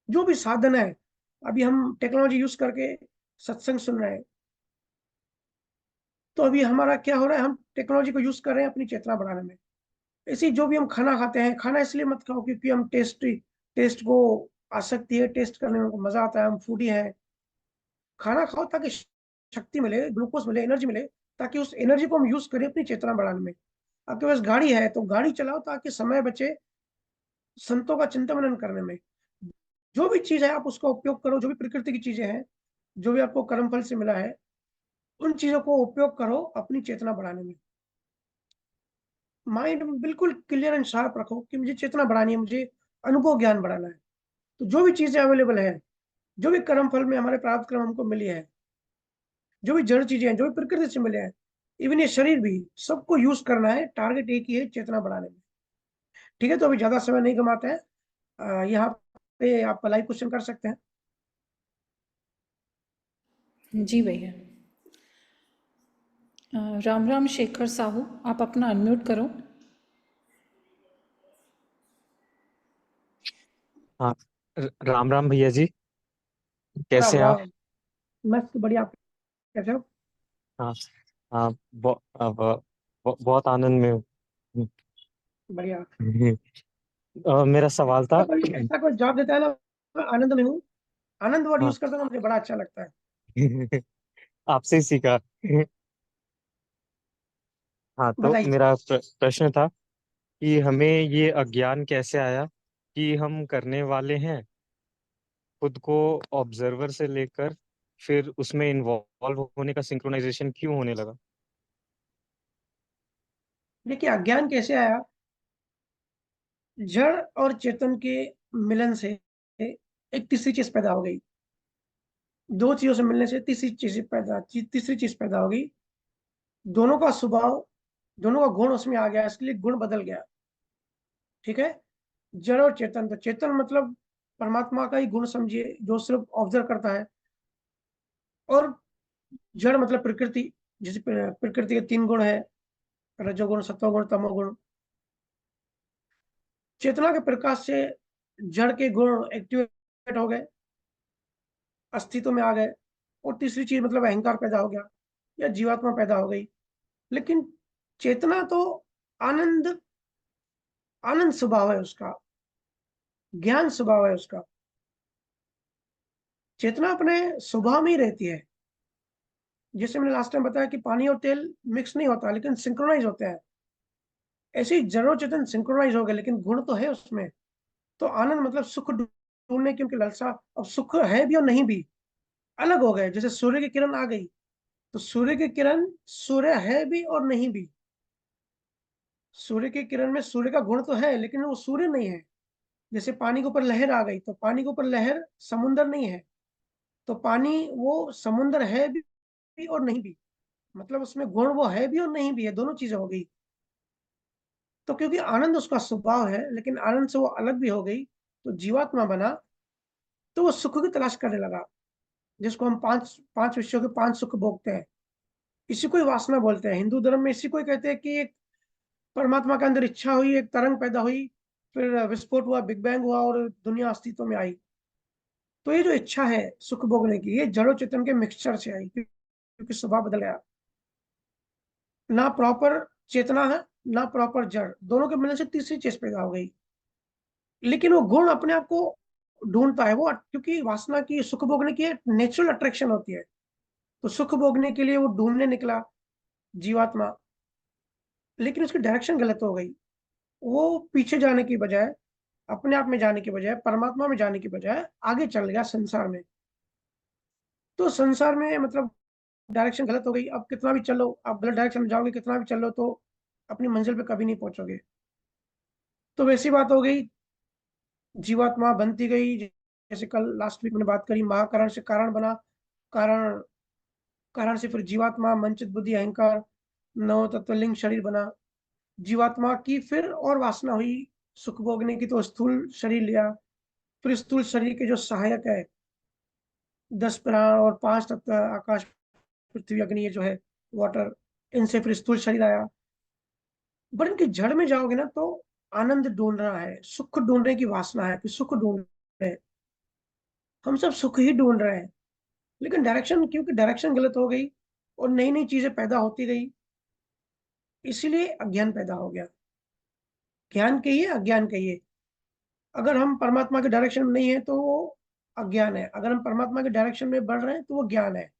जो भी साधन है, अभी हम टेक्नोलॉजी यूज करके सत्संग सुन रहे हैं, तो अभी हमारा क्या हो रहा है, हम टेक्नोलॉजी को यूज कर रहे हैं अपनी चेतना बढ़ाने में। इसी जो भी हम खाना खाते हैं, खाना इसलिए मत खाओ क्योंकि हम टेस्ट को आसक्ति है, टेस्ट करने में मजा आता है, हम फूडी हैं। खाना खाओ ताकि शक्ति मिले, ग्लूकोज मिले, एनर्जी मिले, ताकि उस एनर्जी को हम यूज करें अपनी चेतना बढ़ाने में। आपके पास गाड़ी है तो गाड़ी चलाओ ताकि समय बचे संतों का चिंतन मनन करने में। जो भी चीज है आप उसका उपयोग करो, जो भी प्रकृति की चीजें हैं, जो भी आपको कर्म फल से मिला है, उन चीजों को उपयोग करो अपनी चेतना बढ़ाने में। माइंड बिल्कुल क्लियर एंड शार्प रखो कि मुझे चेतना बढ़ानी है, मुझे अनुभव ज्ञान बढ़ाना है। तो जो भी चीजें अवेलेबल है, जो भी कर्म फल में हमारे प्राप्त कर्म हमको मिली है, जो भी जड़ चीजें हैं, जो भी प्रकृति से मिले हैं, इवन ये शरीर भी, सबको यूज करना है। टारगेट एक ही है, चेतना बढ़ाने में। ठीक है, तो अभी ज्यादा समय नहीं कमाते हैं। यहाँ पे आप लाइव क्वेश्चन कर सकते हैं। जी भैया। राम राम शेखर साहू, आप अपना अनम्यूट करो। हाँ। राम राम भैया जी, कैसे राम हैं आप? राम। मस्त बढ़िया, आप कैसे हो? हाँ। हाँ, बहुत आनंद में हूँ। बढ़िया। मेरा सवाल था। ऐसा कोई जॉब देता है ना, मैं आनंद में हूँ। आनंद वर्ड हाँ। यूज करता हूँ, मुझे बड़ा अच्छा लगता है। आपसे ही सीखा। हाँ, तो बताइए। मेरा प्रश्न था कि हमें ये अज्ञान कैसे आया कि हम करने वाले हैं, खुद को ऑब्जर्वर से लेकर फिर उसमें इन्वॉल्व होने का सिंक्रोनाइजेशन क्यों होने लगा? देखिए, अज्ञान कैसे आया। जड़ और चेतन के मिलन से एक तीसरी चीज पैदा हो गई। दो चीजों से मिलने से तीसरी चीज पैदा हो गई। दोनों का स्वभाव दोनों का गुण उसमें आ गया, इसके लिए गुण बदल गया। ठीक है। जड़ और चेतन, तो चेतन मतलब परमात्मा का ही गुण समझिए, जो सिर्फ ऑब्जर्व करता है। और जड़ मतलब प्रकृति, जिस प्रकृति के 3 गुण है, रजोगुण, सत्वगुण, तमोगुण। चेतना के प्रकाश से जड़ के गुण एक्टिवेट हो गए, अस्तित्व में आ गए। और तीसरी चीज मतलब अहंकार पैदा हो गया, या जीवात्मा पैदा हो गई। लेकिन चेतना तो आनंद, आनंद स्वभाव है उसका, ज्ञान स्वभाव है उसका। चेतना अपने स्वभाव में ही रहती है। जैसे मैंने लास्ट टाइम बताया कि पानी और तेल मिक्स नहीं होता, लेकिन सिंक्रोनाइज होते हैं। ऐसे ही जड़ों चेतन सिंक्रोनाइज हो गए, लेकिन गुण तो है उसमें। तो आनंद मतलब सुख ढूंढने की उनकी लालसा, अब सुख है भी और नहीं भी, अलग हो गए। जैसे सूर्य की किरण आ गई, तो सूर्य की किरण सूर्य है भी और नहीं भी। सूर्य की किरण में सूर्य का गुण तो है, लेकिन वो सूर्य नहीं है। जैसे पानी के ऊपर लहर आ गई, तो पानी के ऊपर लहर समुंदर नहीं है। तो पानी वो समुंदर है भी और नहीं भी, मतलब उसमें गुण वो है भी और नहीं भी है, दोनों चीजें हो गई। तो क्योंकि आनंद उसका स्वभाव है, लेकिन आनंद से वो अलग भी हो गई, तो जीवात्मा बना। तो वो सुख की तलाश करने लगा, जिसको हम पांच पांच विषयों के 5 सुख भोगते हैं। इसी को ही वासना बोलते हैं। हिंदू धर्म में इसी को ही कहते हैं कि एक परमात्मा के अंदर इच्छा हुई, एक तरंग पैदा हुई, फिर विस्फोट हुआ, बिग बैंग हुआ और दुनिया अस्तित्व में आई। तो ये जो इच्छा है सुख भोगने की, ये जड़ो चेतन के मिक्सचर से आई, क्योंकि स्वभाव बदल गया। ना प्रॉपर चेतना है, ना प्रॉपर जड़, दोनों के मिलने से तीसरी चीज पैदा हो गई। लेकिन वो गुण अपने आप को ढूंढता है वो, क्योंकि वासना की सुख भोगने की नेचुरल अट्रैक्शन होती है। तो सुख भोगने के लिए वो ढूंढने निकला जीवात्मा, लेकिन उसकी डायरेक्शन गलत हो गई। वो पीछे जाने की बजाय, अपने आप में जाने की बजाय, परमात्मा में जाने की बजाय आगे चल गया संसार में। तो संसार में मतलब डायरेक्शन गलत हो गई। अब कितना भी चलो, आप गलत डायरेक्शन में जाओगे, कितना भी चलो तो अपनी मंजिल पे कभी नहीं पहुंचोगे। तो वैसी बात हो गई, जीवात्मा बनती गई। जैसे कल लास्ट वीक मैंने बात करी, महाकारण से कारण बना, कारण, कारण से फिर जीवात्मा, मन चित बुद्धि अहंकार, नौ तत्वलिंग शरीर बना। जीवात्मा की फिर और वासना हुई सुख भोगने की, तो स्थूल शरीर लिया। फिर स्थूल शरीर के जो सहायक है 10 प्राण और 5 तत्व, आकाश, पृथ्वी, अग्नि, ये जो है वाटर, इनसे फिर स्थूल शरीर आया। बट इनकी जड़ में जाओगे ना, तो आनंद ढूंढ रहा है, सुख ढूंढने की वासना है कि सुख ढूंढ रहे हैं। हम सब सुख ही ढूंढ रहे हैं, लेकिन डायरेक्शन, क्योंकि डायरेक्शन गलत हो गई और नई नई चीजें पैदा होती गई, इसीलिए अज्ञान पैदा हो गया। ज्ञान कहिए, अज्ञान कहिए। अगर हम परमात्मा के डायरेक्शन में नहीं है तो वो अज्ञान है, अगर हम परमात्मा के डायरेक्शन में बढ़ रहे हैं तो वो ज्ञान है।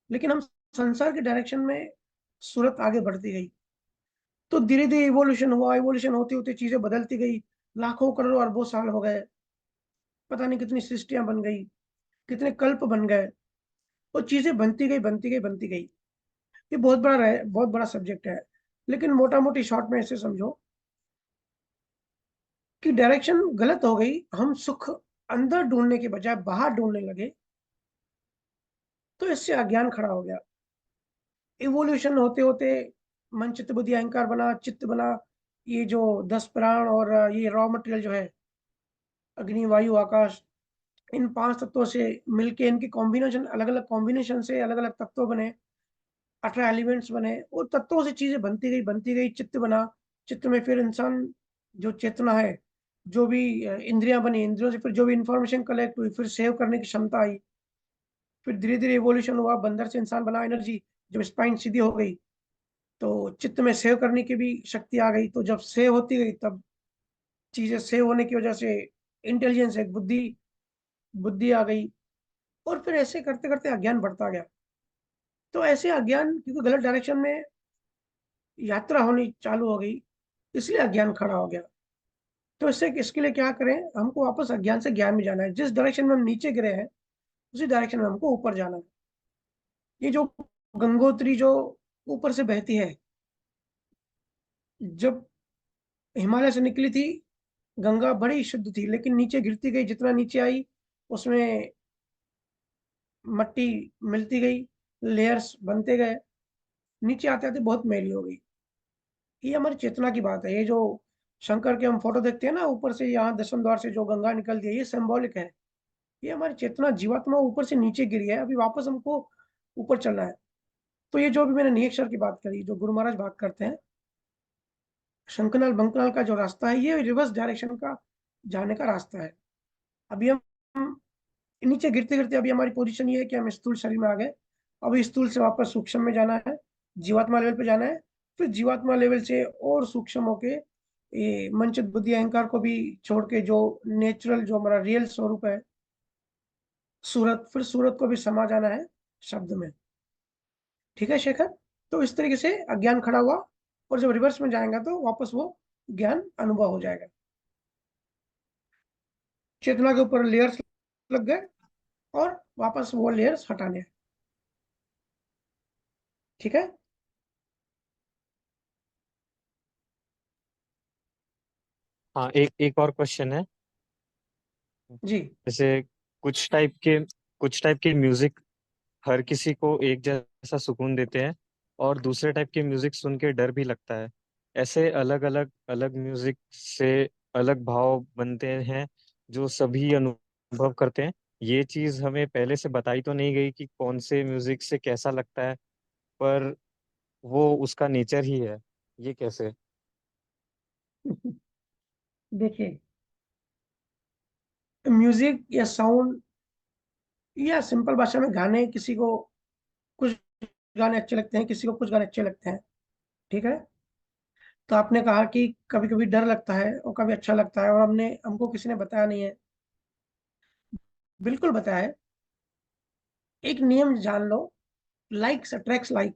लेकिन हम संसार के डायरेक्शन में, सूरत आगे बढ़ती गई, तो धीरे धीरे इवोल्यूशन हुआ, इवोल्यूशन होते होते चीजें बदलती गई। लाखों करोड़ों अरबों साल हो गए, पता नहीं कितनी सृष्टियां बन गई, कितने कल्प बन गए, वो चीजें बनती गई, बनती गई, बनती गई। ये बहुत बड़ा है, बहुत बड़ा सब्जेक्ट है। लेकिन मोटा मोटी शॉर्ट में ऐसे समझो कि डायरेक्शन गलत हो गई, हम सुख अंदर ढूंढने के बजाय बाहर ढूंढने लगे, तो इससे अज्ञान खड़ा हो गया। इवोल्यूशन होते होते मन चित्त बुद्धि अहंकार बना, चित्त बना। ये जो 10 प्राण और ये रॉ मटेरियल जो है, अग्नि, वायु, आकाश, इन 5 तत्वों से मिलके, इनके कॉम्बिनेशन, अलग अलग कॉम्बिनेशन से अलग अलग तत्व बने, 18 एलिमेंट्स बने। और तत्वों से चीजें बनती गई, बनती गई, चित्त बना। चित्त में फिर इंसान, जो चेतना है, जो भी इंद्रियां बनी, इंद्रियों से फिर जो भी इंफॉर्मेशन कलेक्ट हुई, फिर सेव करने की क्षमता आई। फिर धीरे धीरे इवोल्यूशन हुआ, बंदर से इंसान बना, एनर्जी, जब स्पाइन सीधी हो गई तो चित्त में सेव करने की भी शक्ति आ गई। तो जब सेव होती गई, तब चीजें सेव होने की वजह से इंटेलिजेंस, एक बुद्धि, बुद्धि आ गई। और फिर ऐसे करते करते अज्ञान बढ़ता गया। तो ऐसे अज्ञान, क्योंकि गलत डायरेक्शन में यात्रा होनी चालू हो गई, इसलिए अज्ञान खड़ा हो गया। तो इससे, इसके लिए क्या करें, हमको वापस अज्ञान से ज्ञान में जाना है। जिस डायरेक्शन में हम नीचे गिरे हैं, उसी डायरेक्शन में हमको ऊपर जाना है। ये जो गंगोत्री जो ऊपर से बहती है, जब हिमालय से निकली थी, गंगा बड़ी शुद्ध थी, लेकिन नीचे गिरती गई, जितना नीचे आई उसमें मट्टी मिलती गई, लेयर्स बनते गए, नीचे आते आते बहुत मैली हो गई। ये हमारी चेतना की बात है। ये जो शंकर के हम फोटो देखते हैं ना, ऊपर से यहाँ दशम द्वार से जो गंगा निकलती है, ये सिंबॉलिक है। ये हमारी चेतना, जीवात्मा ऊपर से नीचे गिरी है, अभी वापस हमको ऊपर चलना है। तो ये जो भी मैंने निरीक्षर की बात करी, जो गुरु महाराज बात करते हैं, शंखनाल बंकनाल का जो रास्ता है, ये रिवर्स डायरेक्शन का जाने का रास्ता है। अभी हम नीचे गिरते गिरते, अभी हमारी पोजीशन ये है कि हम स्थूल शरीर में आ गए। अभी स्थूल से वापस सूक्ष्म में जाना है, जीवात्मा लेवल पे जाना है। फिर जीवात्मा लेवल से और सूक्ष्म होके ये मनचित बुद्धि अहंकार को भी छोड़ के जो नेचुरल, जो हमारा रियल स्वरूप है, सूरत, फिर सूरत को भी समा जाना है शब्द में। ठीक है शेखर? तो इस तरीके से अज्ञान खड़ा हुआ, और जब रिवर्स में जाएगा तो वापस वो ज्ञान अनुभव हो जाएगा। चेतना के ऊपर लेयर्स लग गए, और वापस वो लेयर्स हटाने हैं। ठीक है? हाँ, एक और क्वेश्चन है। जी। जैसे कुछ टाइप के कुछ टाइप के म्यूजिक हर किसी को एक जैसा सुकून देते हैं, और दूसरे टाइप के म्यूजिक सुन के डर भी लगता है। ऐसे अलग म्यूजिक से अलग भाव बनते हैं जो सभी अनुभव करते हैं। ये चीज हमें पहले से बताई तो नहीं गई कि कौन से म्यूजिक से कैसा लगता है, पर वो उसका नेचर ही है। ये कैसे? देखिए, म्यूजिक या साउंड या सिंपल भाषा में गाने, किसी को कुछ गाने अच्छे लगते हैं, किसी को कुछ गाने अच्छे लगते हैं। ठीक है? तो आपने कहा कि कभी कभी डर लगता है और कभी अच्छा लगता है, और हमको किसी ने बताया नहीं है। बिल्कुल बताया है। एक नियम जान लो, लाइक्स अट्रैक्ट्स लाइक।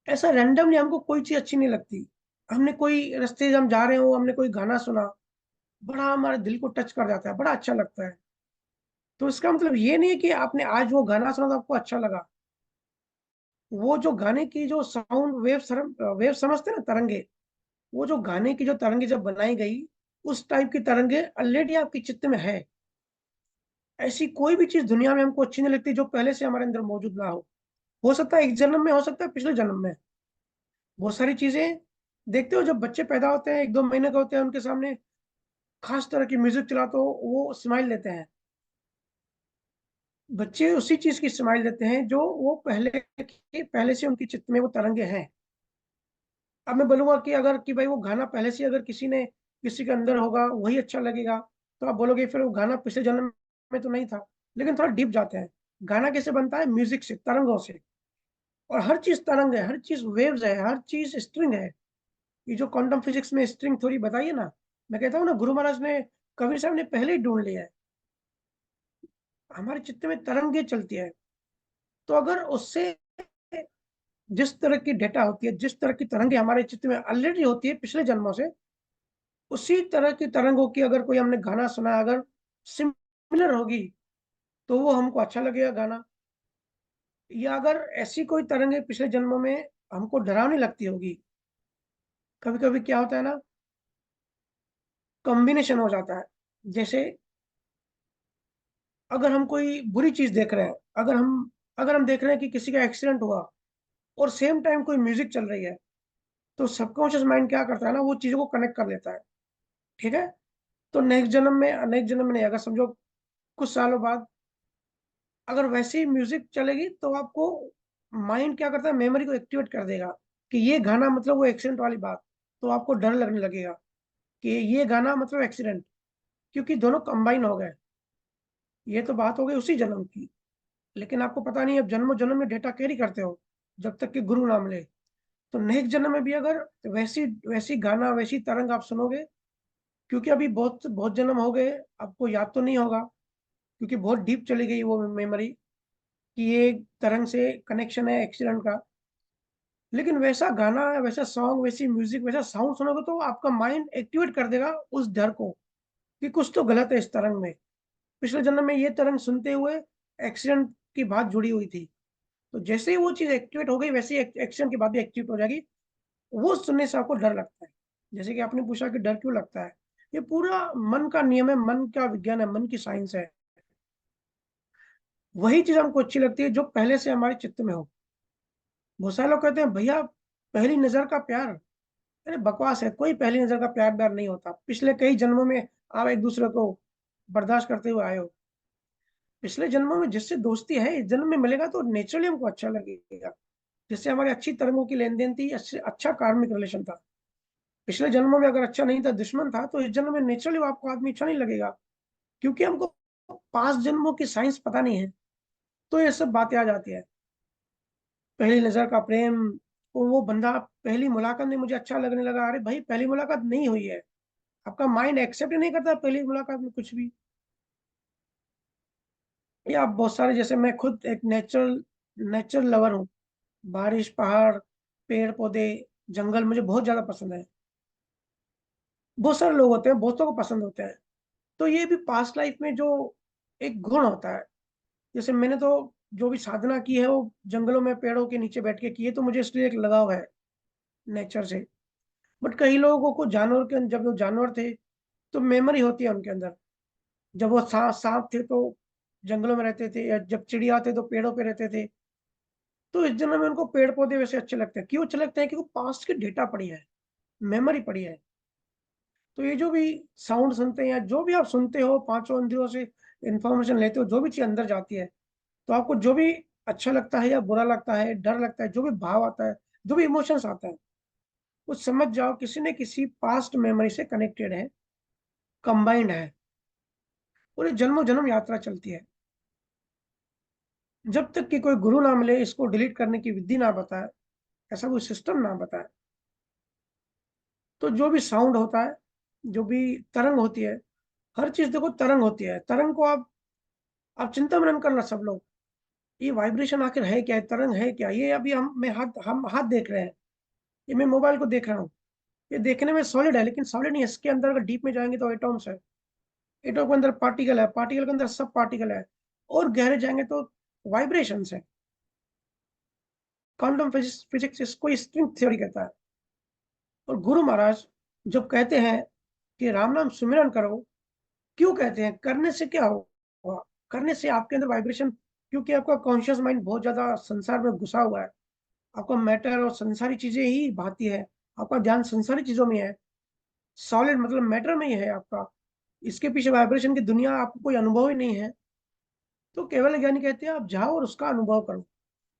ऐसा रैंडमली हमको कोई चीज अच्छी नहीं लगती। हमने कोई रास्ते से हम जा रहे हो, हमने कोई गाना सुना, बड़ा हमारे दिल को टच कर जाता है, बड़ा अच्छा लगता है। तो इसका मतलब ये नहीं है कि आपने आज वो गाना सुना तो आपको अच्छा लगा। वो जो गाने की जो साउंड वेव, वेव समझते हैं ना, तरंगे, वो जो गाने की जो तरंगे जब बनाई गई, उस टाइप की तरंगे ऑलरेडी आपके चित्त में है। ऐसी कोई भी चीज दुनिया में हमको अच्छी नहीं लगती जो पहले से हमारे अंदर मौजूद ना हो। हो सकता है एक जन्म में, हो सकता है पिछले जन्म में। बहुत सारी चीजें देखते हो, जब बच्चे पैदा होते हैं, 1-2 महीने का होते हैं, उनके सामने खास तरह की म्यूजिक चला तो वो स्माइल देते हैं। बच्चे उसी चीज की स्माइल देते हैं जो वो पहले से उनकी चित्त में वो तरंगे हैं। अब मैं बोलूंगा कि अगर कि भाई वो गाना पहले से अगर किसी के अंदर होगा, वही अच्छा लगेगा, तो आप बोलोगे फिर वो गाना पिछले जन्म में तो नहीं था। लेकिन थोड़ा डीप जाते हैं। गाना कैसे बनता है? म्यूजिक से, तरंगों से। और हर चीज तरंग है, हर चीज वेव्स है, हर चीज स्ट्रिंग है। ये जो क्वांटम फिजिक्स में स्ट्रिंग थ्योरी बताइए ना, मैं कहता हूँ ना, गुरु महाराज ने, कबीर साहब ने पहले ही ढूंढ लिया है। हमारे चित्त में तरंगे चलती है। तो अगर उससे जिस तरह की डेटा होती है, जिस तरह की तरंगे हमारे चित्त में ऑलरेडी होती है पिछले जन्मों से, उसी तरह की तरंगों की अगर कोई हमने गाना सुना, अगर सिमिलर होगी, तो वो हमको अच्छा लगेगा गाना। या अगर ऐसी कोई तरंगे पिछले जन्मों में हमको डरावनी लगती होगी, कभी कभी क्या होता है ना, कॉम्बिनेशन हो जाता है। जैसे अगर हम कोई बुरी चीज देख रहे हैं, अगर हम देख रहे हैं कि किसी का एक्सीडेंट हुआ, और सेम टाइम कोई म्यूजिक चल रही है, तो सबकॉन्शियस माइंड क्या करता है ना, वो चीजों को कनेक्ट कर लेता है। ठीक है? तो नेक्स्ट जन्म में नहीं, अगर समझो कुछ सालों बाद अगर वैसी म्यूजिक चलेगी, तो आपको माइंड क्या करता है, मेमोरी को एक्टिवेट कर देगा कि ये गाना मतलब वो एक्सीडेंट वाली बात। तो आपको डर लगने लगेगा कि ये गाना मतलब एक्सीडेंट, क्योंकि दोनों कंबाइन हो गए। ये तो बात हो गई उसी जन्म की। लेकिन आपको पता नहीं, अब जन्मों जन्म में डेटा कैरी करते हो, जब तक कि गुरु नाम ले। तो नेक्स्ट जन्म में भी अगर वैसी वैसी गाना, वैसी तरंग आप सुनोगे, क्योंकि अभी बहुत बहुत जन्म हो गए, आपको याद तो नहीं होगा, क्योंकि बहुत डीप चली गई वो मेमोरी, कि ये तरंग से कनेक्शन है एक्सीडेंट का। लेकिन वैसा गाना, वैसा सॉन्ग, वैसी म्यूजिक, वैसा साउंड सुनोगे, तो आपका माइंड एक्टिवेट कर देगा उस डर को, कि कुछ तो गलत है इस तरंग में। पिछले जन्म में ये तरंग सुनते हुए एक्सीडेंट की बात जुड़ी हुई थी। तो जैसे ही वो चीज एक्टिवेट हो गई, वैसे ही एक्सीडेंट की बात भी एक्टिवेट हो जाएगी। वो सुनने से आपको डर लगता है। जैसे कि आपने पूछा कि डर क्यों लगता है, ये पूरा मन का नियम है, मन का विज्ञान है, मन की साइंस है। वही चीज हमको अच्छी लगती है जो पहले से हमारे चित्त में हो। बहुत सारे लोग कहते हैं भैया, पहली नजर का प्यार, अरे बकवास है, कोई पहली नजर का प्यार व्यार नहीं होता। पिछले कई जन्मों में आप एक दूसरे को बर्दाश्त करते हुए आए हो। पिछले जन्मों में जिससे दोस्ती है, इस जन्म में मिलेगा तो नेचुरली हमको अच्छा लगेगा। जिससे हमारी अच्छी तरंगों की लेन देन थी, अच्छा कार्मिक रिलेशन था। पिछले जन्मों में अगर अच्छा नहीं था, दुश्मन था, तो इस जन्म में नेचुरली आपको आदमी अच्छा नहीं लगेगा। क्योंकि हमको 5 जन्मों की साइंस पता नहीं है, तो ये सब बातें आ जाती है। पहली नजर का प्रेम, वो बंदा पहली मुलाकात में मुझे अच्छा लगने लगा। अरे भाई, पहली मुलाकात नहीं हुई है। आपका माइंड एक्सेप्ट नहीं करता पहली मुलाकात में कुछ भी। या बहुत सारे, जैसे मैं खुद एक नेचुरल लवर हूँ। बारिश, पहाड़, पेड़ पौधे, जंगल मुझे बहुत ज्यादा पसंद है। बहुत सारे लोग होते हैं, बहुतों को पसंद होते हैं। तो ये भी पास्ट लाइफ में जो एक गुण होता है। जैसे मैंने तो जो भी साधना की है वो जंगलों में पेड़ों के नीचे बैठ के की है, तो मुझे इसलिए एक लगाव है नेचर से। बट कई लोगों को जानवर के, जब वो जानवर थे तो मेमोरी होती है उनके अंदर। जब वो सांप थे तो जंगलों में रहते थे, या जब चिड़िया थे तो पेड़ों पे रहते थे। तो इस जन्म में उनको पेड़ पौधे वैसे अच्छे लगते हैं। क्यों अच्छे लगते हैं? क्योंकि पास्ट की डेटा पड़ी है, मेमोरी पड़ी है। तो ये जो भी साउंड सुनते हैं, या जो भी आप सुनते हो, पांचों इंद्रियों से इंफॉर्मेशन लेते हो, जो भी चीज अंदर जाती है, तो आपको जो भी अच्छा लगता है या बुरा लगता है, डर लगता है, जो भी भाव आता है, जो भी इमोशंस आता है, वो समझ जाओ किसी न किसी पास्ट मेमोरी से कनेक्टेड है, कंबाइंड है। और ये जन्मों जन्म यात्रा चलती है। जब तक कि कोई गुरु ना मिले, इसको डिलीट करने की विधि ना बताए, ऐसा कोई सिस्टम ना बताए, तो जो भी साउंड होता है, जो भी तरंग होती है, हर चीज देखो तरंग होती है। तरंग को आप चिंता मनन करना सब लोग। ये वाइब्रेशन आखिर है क्या है, तरंग है क्या? ये अभी हम हाथ देख रहे हैं, ये मैं मोबाइल को देख रहा हूँ। ये देखने में सॉलिड है, लेकिन सॉलिड नहीं है। इसके अंदर अगर डीप में जाएंगे तो एटॉम्स है। एटॉम के अंदर पार्टिकल है, पार्टिकल के अंदर सब पार्टिकल है। और गहरे जाएंगे तो वाइब्रेशंस है। क्वांटम फिजिक्स इसको स्ट्रिंग थ्योरी कहता है। और गुरु महाराज जब कहते हैं कि राम नाम सुमिरन करो, क्यों कहते हैं? करने से क्या होगा? करने से आपके अंदर वाइब्रेशन, क्योंकि आपका कॉन्शियस माइंड बहुत ज्यादा संसार में घुसा हुआ है। आपका मैटर और संसारी चीजें ही भाती है। आपका ध्यान संसारी चीजों में है। सॉलिड मतलब मैटर में ही है आपका। इसके पीछे वाइब्रेशन की दुनिया आपको कोई अनुभव ही नहीं है। तो केवल ज्ञानी कहते हैं आप जाओ और उसका अनुभव करो।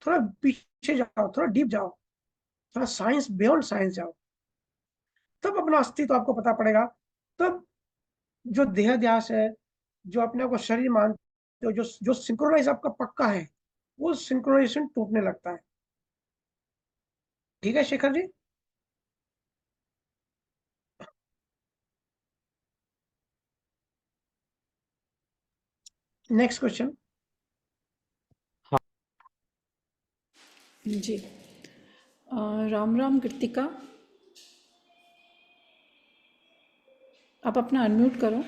थोड़ा पीछे जाओ, थोड़ा डीप जाओ, थोड़ा साइंस, बियॉन्ड साइंस जाओ। तब अपना अस्तित्व आपको पता पड़ेगा। तब जो देहाध्यास है, जो अपने आप को शरीर मानते हो, जो जो सिंक्रोनाइज आपका पक्का है, वो सिंक्रोनाइजेशन टूटने लगता है। ठीक है शेखर जी? Next question. हाँ। जी। राम राम कृतिका, आप अपना अनम्यूट करो।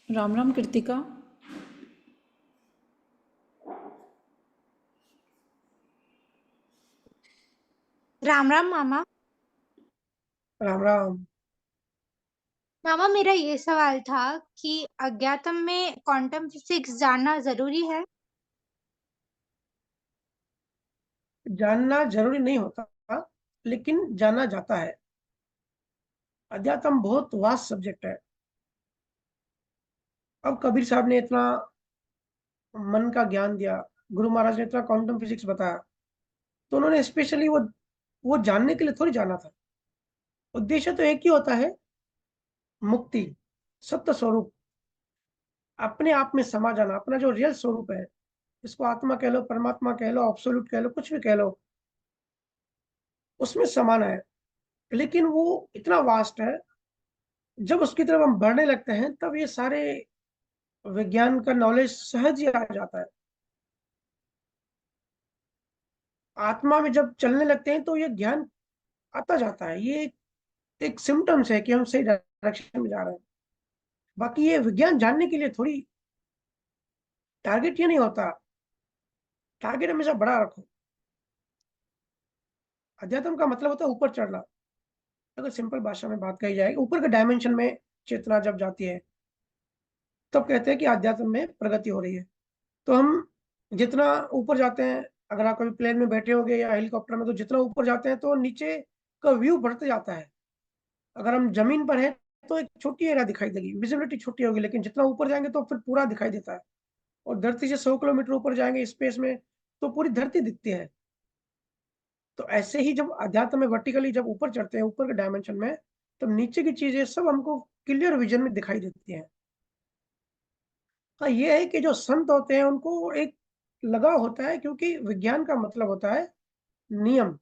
राम राम कृतिका। राम राम मामा। राम राम। मामा, मेरा ये सवाल था कि अज्ञातम में क्वांटम फिजिक्स जानना जरूरी है? जानना जरूरी नहीं होता, लेकिन जाना जाता है। अध्यात्म बहुत वास्ट सब्जेक्ट है। अब कबीर साहब ने इतना मन का ज्ञान दिया, गुरु महाराज ने इतना क्वांटम फिजिक्स बताया, तो उन्होंने स्पेशली वो जानने के लिए थोड़ी जाना था। उद्देश्य तो एक ही होता है, मुक्ति, सत्य स्वरूप, अपने आप में समा जाना, अपना जो रियल स्वरूप है। इसको आत्मा कह लो, परमात्मा कह लो, ऑब्सोल्यूट कह लो, कुछ भी कह लो, उसमें समाना है। लेकिन वो इतना वास्ट है, जब उसकी तरफ हम बढ़ने लगते हैं तब ये सारे विज्ञान का नॉलेज सहज ही आ जाता है। आत्मा में जब चलने लगते हैं तो ये ज्ञान आता जाता है। ये एक सिम्टम्स है कि हम सही डायरेक्शन में जा रहे हैं। बाकी ये विज्ञान जानने के लिए थोड़ी, टारगेट ये नहीं होता। टारगेट हमेशा बड़ा रखो। अध्यात्म का मतलब होता है ऊपर चढ़ना। अगर सिंपल भाषा में बात कही जाए, ऊपर के डायमेंशन में चेतना जब जाती है, तब कहते हैं कि अध्यात्म में प्रगति हो रही है। तो हम जितना ऊपर जाते हैं, अगर आप कभी प्लेन में बैठे होगे या हेलीकॉप्टर में, तो जितना ऊपर जाते हैं तो नीचे का व्यू बढ़ते जाता है। अगर हम जमीन पर हैं तो एक छोटी एरिया दिखाई देगी, विजिबिलिटी छोटी होगी, लेकिन जितना ऊपर जाएंगे तो फिर पूरा दिखाई देता है। और धरती से 100 किलोमीटर ऊपर जाएंगे स्पेस में तो पूरी धरती दिखती है। तो ऐसे ही जब अध्यात्म में वर्टिकली जब ऊपर चढ़ते हैं, ऊपर के डायमेंशन में, तब नीचे की चीजें सब हमको क्लियर विजन में दिखाई देती हैं। हाँ, ये है कि जो संत होते हैं उनको एक लगाव होता है, क्योंकि विज्ञान का मतलब होता है नियम।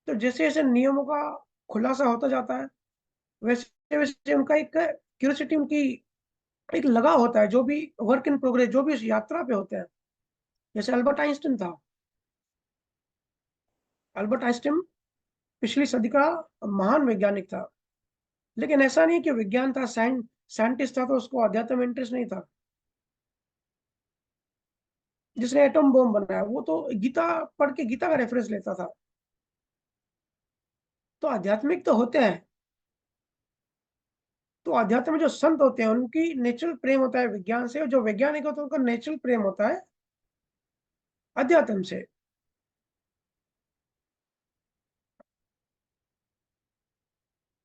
तो जैसे जैसे नियमों का खुलासा होता जाता है, वैसे वैसे उनका एक क्यूरियोसिटी, उनकी एक लगाव होता है, जो भी वर्क इन प्रोग्रेस, जो भी इस यात्रा पे होते हैं। जैसे अल्बर्ट आइंस्टीन था। अल्बर्ट आइंस्टीन पिछली सदी का महान वैज्ञानिक था, लेकिन ऐसा नहीं कि विज्ञान था, साइंटिस्ट था तो उसको अध्यात्म में इंटरेस्ट नहीं था। जिसने एटम बम बनाया वो तो गीता पढ़ के गीता का रेफरेंस लेता था। तो आध्यात्मिक तो होते हैं। तो अध्यात्म में जो संत होते हैं उनकी नेचुरल प्रेम होता है विज्ञान से, और जो वैज्ञानिक होते हैं उनका नेचुरल प्रेम होता है अध्यात्म से।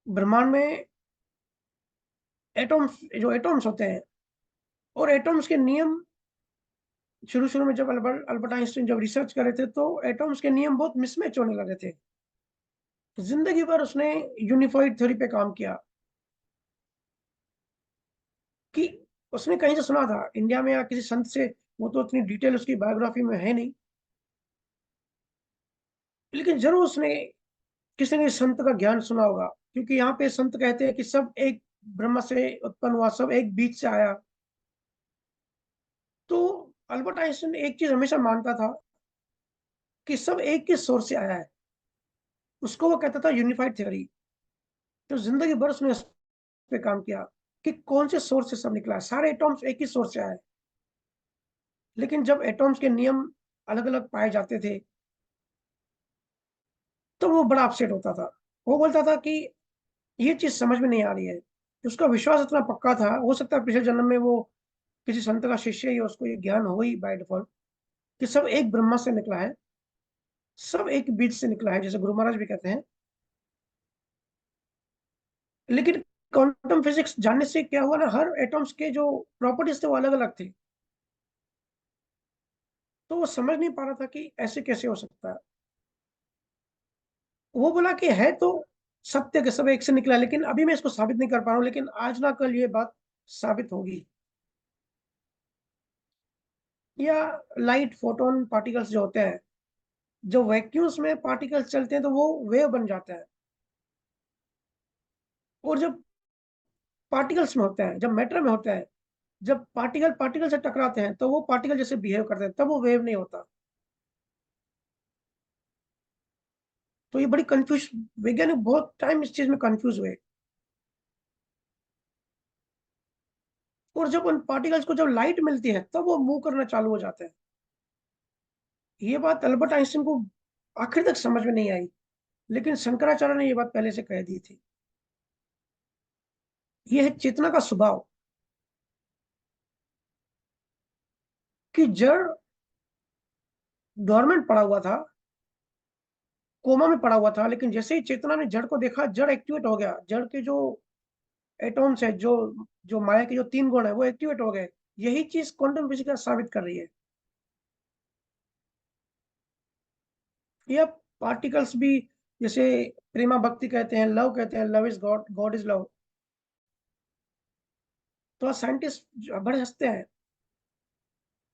ब्रह्मांड में एटॉम्स, जो एटॉम्स होते हैं, और एटॉम्स के नियम, शुरू शुरू में जब अल्बर्ट आइंस्टीन जब रिसर्च कर रहे थे तो एटॉम्स के नियम बहुत मिसमैच होने लगे थे। जिंदगी भर उसने यूनिफाइड थ्योरी पे काम किया। कि उसने कहीं से सुना था इंडिया में या किसी संत से, वो तो इतनी डिटेल उसकी बायोग्राफी में है नहीं, लेकिन जरूर उसने किसी ने संत का ज्ञान सुना होगा। क्योंकि यहाँ पे संत कहते हैं कि सब एक ब्रह्म से उत्पन्न हुआ, सब एक बीज से आया। तो अल्बर्ट आइंस्टीन एक चीज हमेशा मानता था कि सब एक ही सोर्स से आया है। उसको वो कहता था यूनिफाइड थ्योरी। तो जिंदगी भर उसने इस पे काम किया कि कौन से सोर्स से सब निकला है। सारे एटॉम्स एक ही सोर्स से आए। लेकिन जब एटॉम्स के नियम अलग अलग पाए जाते थे तो वो बड़ा अपसेट होता था। वो बोलता था कि ये चीज समझ में नहीं आ रही है। उसका विश्वास इतना पक्का था, हो सकता है पिछले जन्म में वो किसी संत का शिष्य ही, उसको ये ज्ञान हो ही बाय डिफॉल्ट कि सब एक ब्रह्मा से निकला है, सब एक बीज से निकला है, जैसे गुरु महाराज भी कहते हैं। लेकिन क्वांटम फिजिक्स जानने से क्या हुआ ना, हर एटॉम्स के जो प्रॉपर्टीज थे वो अलग अलग थे। तो वो समझ नहीं पा रहा था कि ऐसे कैसे हो सकता है। वो बोला कि है तो सत्य के सब एक से निकला, लेकिन अभी मैं इसको साबित नहीं कर पा रहा हूँ, लेकिन आज ना कल ये बात साबित होगी। या लाइट फोटोन पार्टिकल्स जो होते हैं, जो वैक्यूम्स में पार्टिकल्स चलते हैं तो वो वेव बन जाता है। और जब पार्टिकल्स में होते हैं, जब मैटर में होते हैं, जब पार्टिकल पार्टिकल से टकराते हैं तो वो पार्टिकल जैसे बिहेव करते हैं, तब वो वेव नहीं होता। तो ये बड़ी कंफ्यूज, वैज्ञानिक बहुत टाइम इस चीज में कंफ्यूज हुए। और जब उन पार्टिकल्स को जब लाइट मिलती है तब वो मूव करना चालू हो जाते हैं। ये बात अल्बर्ट आइंस्टीन को आखिर तक समझ में नहीं आई, लेकिन शंकराचार्य ने ये बात पहले से कह दी थी। ये है चेतना का स्वभाव, कि जड़ डोरमेंट पड़ा हुआ था, कोमा में पड़ा हुआ था, लेकिन जैसे ही चेतना ने जड़ को देखा, जड़ एक्टिवेट हो गया। जड़ के जो एटॉम्स है, जो जो माया के जो 3 गुण है वो एक्टिवेट हो गए। यही चीज क्वांटम फिजिक्स साबित कर रही है। ये पार्टिकल्स भी, जैसे प्रेमा भक्ति कहते हैं, लव कहते हैं, love is God, God is love. तो साइंटिस्ट बड़े हंसते हैं।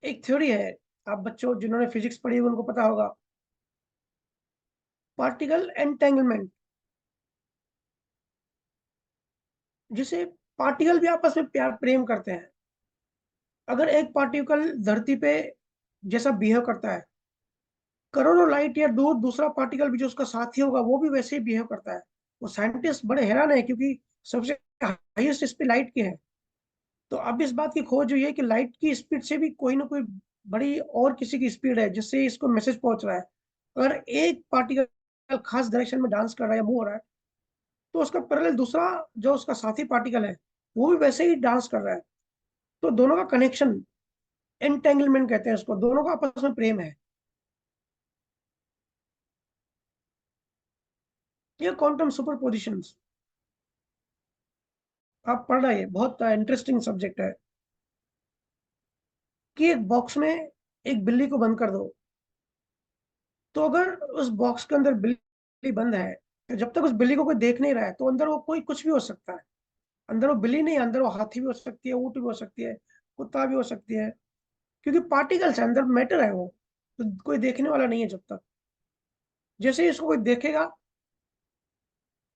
एक थ्योरी है, आप बच्चों जिन्होंने फिजिक्स पढ़ी है उनको पता होगा, पार्टिकल एंटेंगलमेंट। जिसे पार्टिकल भी आपस में प्यार प्रेम करते हैं। अगर एक पार्टिकल धरती पे जैसा बिहेव करता है, करोड़ों लाइट या दूर दूसरा पार्टिकल भी जो उसका साथी होगा वो भी वैसे ही बिहेव करता है। वो साइंटिस्ट बड़े हैरान है, क्योंकि सबसे हाईएस्ट स्पीड लाइट की है। तो अब इस बात की खोज हुई है कि लाइट की स्पीड से भी कोई ना कोई बड़ी और किसी की स्पीड है जिससे इसको मैसेज पहुंच रहा है। अगर एक पार्टिकल खास डायरेक्शन में डांस कर रहा है या मूव हो रहा है, तो उसका पैरेलल दूसरा जो उसका साथी पार्टिकल है वो भी वैसे ही डांस कर रहा है। तो दोनों का कनेक्शन, एंटेंगलमेंट कहते हैं उसको, दोनों का आपस में प्रेम है। ये क्वांटम सुपरपोजिशंस आप पढ़ रहे हैं, बहुत इंटरेस्टिंग सब्जेक्ट है। कि एक बॉक्स में एक बिल्ली को बंद कर दो, तो अगर उस बॉक्स के अंदर बिल्ली बंद है, तो जब तक उस बिल्ली को कोई देख नहीं रहा है, तो अंदर वो कोई कुछ भी हो सकता है। अंदर वो बिल्ली नहीं, अंदर वो हाथी भी हो सकती है, ऊंट भी हो सकती है, कुत्ता भी हो सकती है, क्योंकि पार्टिकल्स है अंदर, मैटर है वो, तो कोई देखने वाला नहीं है जब तक। जैसे ही इसको कोई देखेगा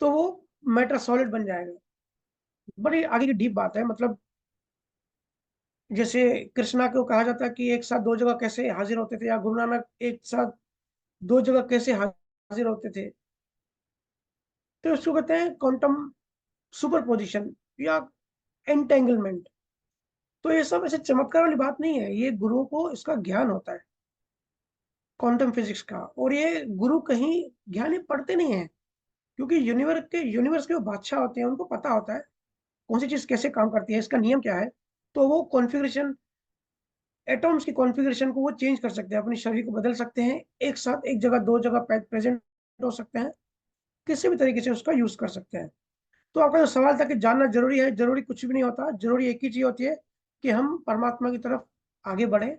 तो वो मैटर सॉलिड बन जाएगा। बड़ी आगे की डीप बात है, मतलब जैसे कृष्णा को कहा जाता है कि एक साथ दो जगह कैसे हाजिर होते थे, या गुरु नानक एक साथ दो जगह कैसे हाजिर होते थे, तो इसको कहते हैं क्वांटम सुपरपोजिशन या एंटेंगलमेंट। तो ये सब ऐसे चमत्कार वाली बात नहीं है, ये गुरुओं को इसका ज्ञान होता है क्वांटम फिजिक्स का। और ये गुरु कहीं ज्ञान ये पढ़ते नहीं है, क्योंकि यूनिवर्स के वो बादशाह होते हैं, उनको पता होता है कौन सी चीज कैसे काम करती है, इसका नियम क्या है। तो वो कॉन्फ़िगरेशन, एटॉम्स की कॉन्फ़िगरेशन को वो चेंज कर सकते हैं, अपने शरीर को बदल सकते हैं, एक साथ एक जगह दो जगह प्रेजेंट हो सकते हैं, किसी भी तरीके से उसका यूज कर सकते हैं। तो आपका जो सवाल था कि जानना जरूरी है, जरूरी कुछ भी नहीं होता, जरूरी एक ही चीज होती है कि हम परमात्मा की तरफ आगे बढ़े।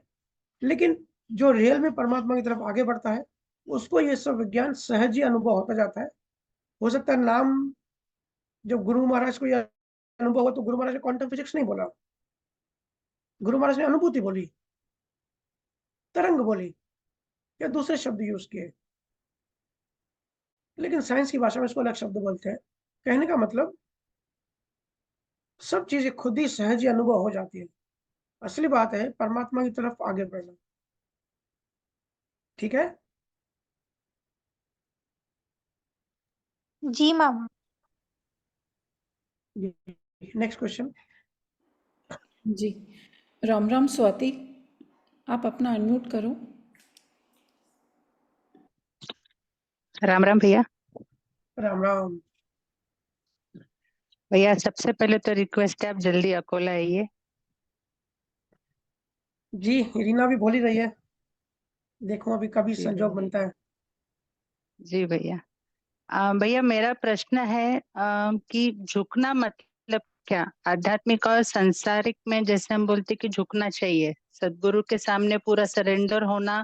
लेकिन जो रियल में परमात्मा की तरफ आगे बढ़ता है, उसको ये सब विज्ञान सहज ही अनुभव होता जाता है। हो सकता है नाम, जब गुरु महाराज को यह अनुभव हुआ तो गुरु महाराज ने क्वांटम फिजिक्स नहीं बोला, गुरु महाराज ने अनुभूति बोली, तरंग बोली, या दूसरे शब्द यूज किए। लेकिन साइंस की भाषा में इसको अलग शब्द बोलते हैं। कहने का मतलब सब चीजें खुद ही सहज ही अनुभव हो जाती है। असली बात है परमात्मा की तरफ आगे बढ़ना। ठीक है। जी मामा। Next question. जी। राम राम स्वाति, आप अपना अनम्यूट करो। राम राम भैया। राम राम। भैया सबसे पहले तो रिक्वेस्ट है आप जल्दी अकोला आइए। जी रीना भी बोल ही रही है, देखो अभी कभी जी संजोग भैया। बनता है। जी भैया। भैया मेरा प्रश्न है कि झुकना मतलब क्या, आध्यात्मिक और संसारिक में जैसे हम बोलते कि झुकना चाहिए, सदगुरु के सामने पूरा सरेंडर होना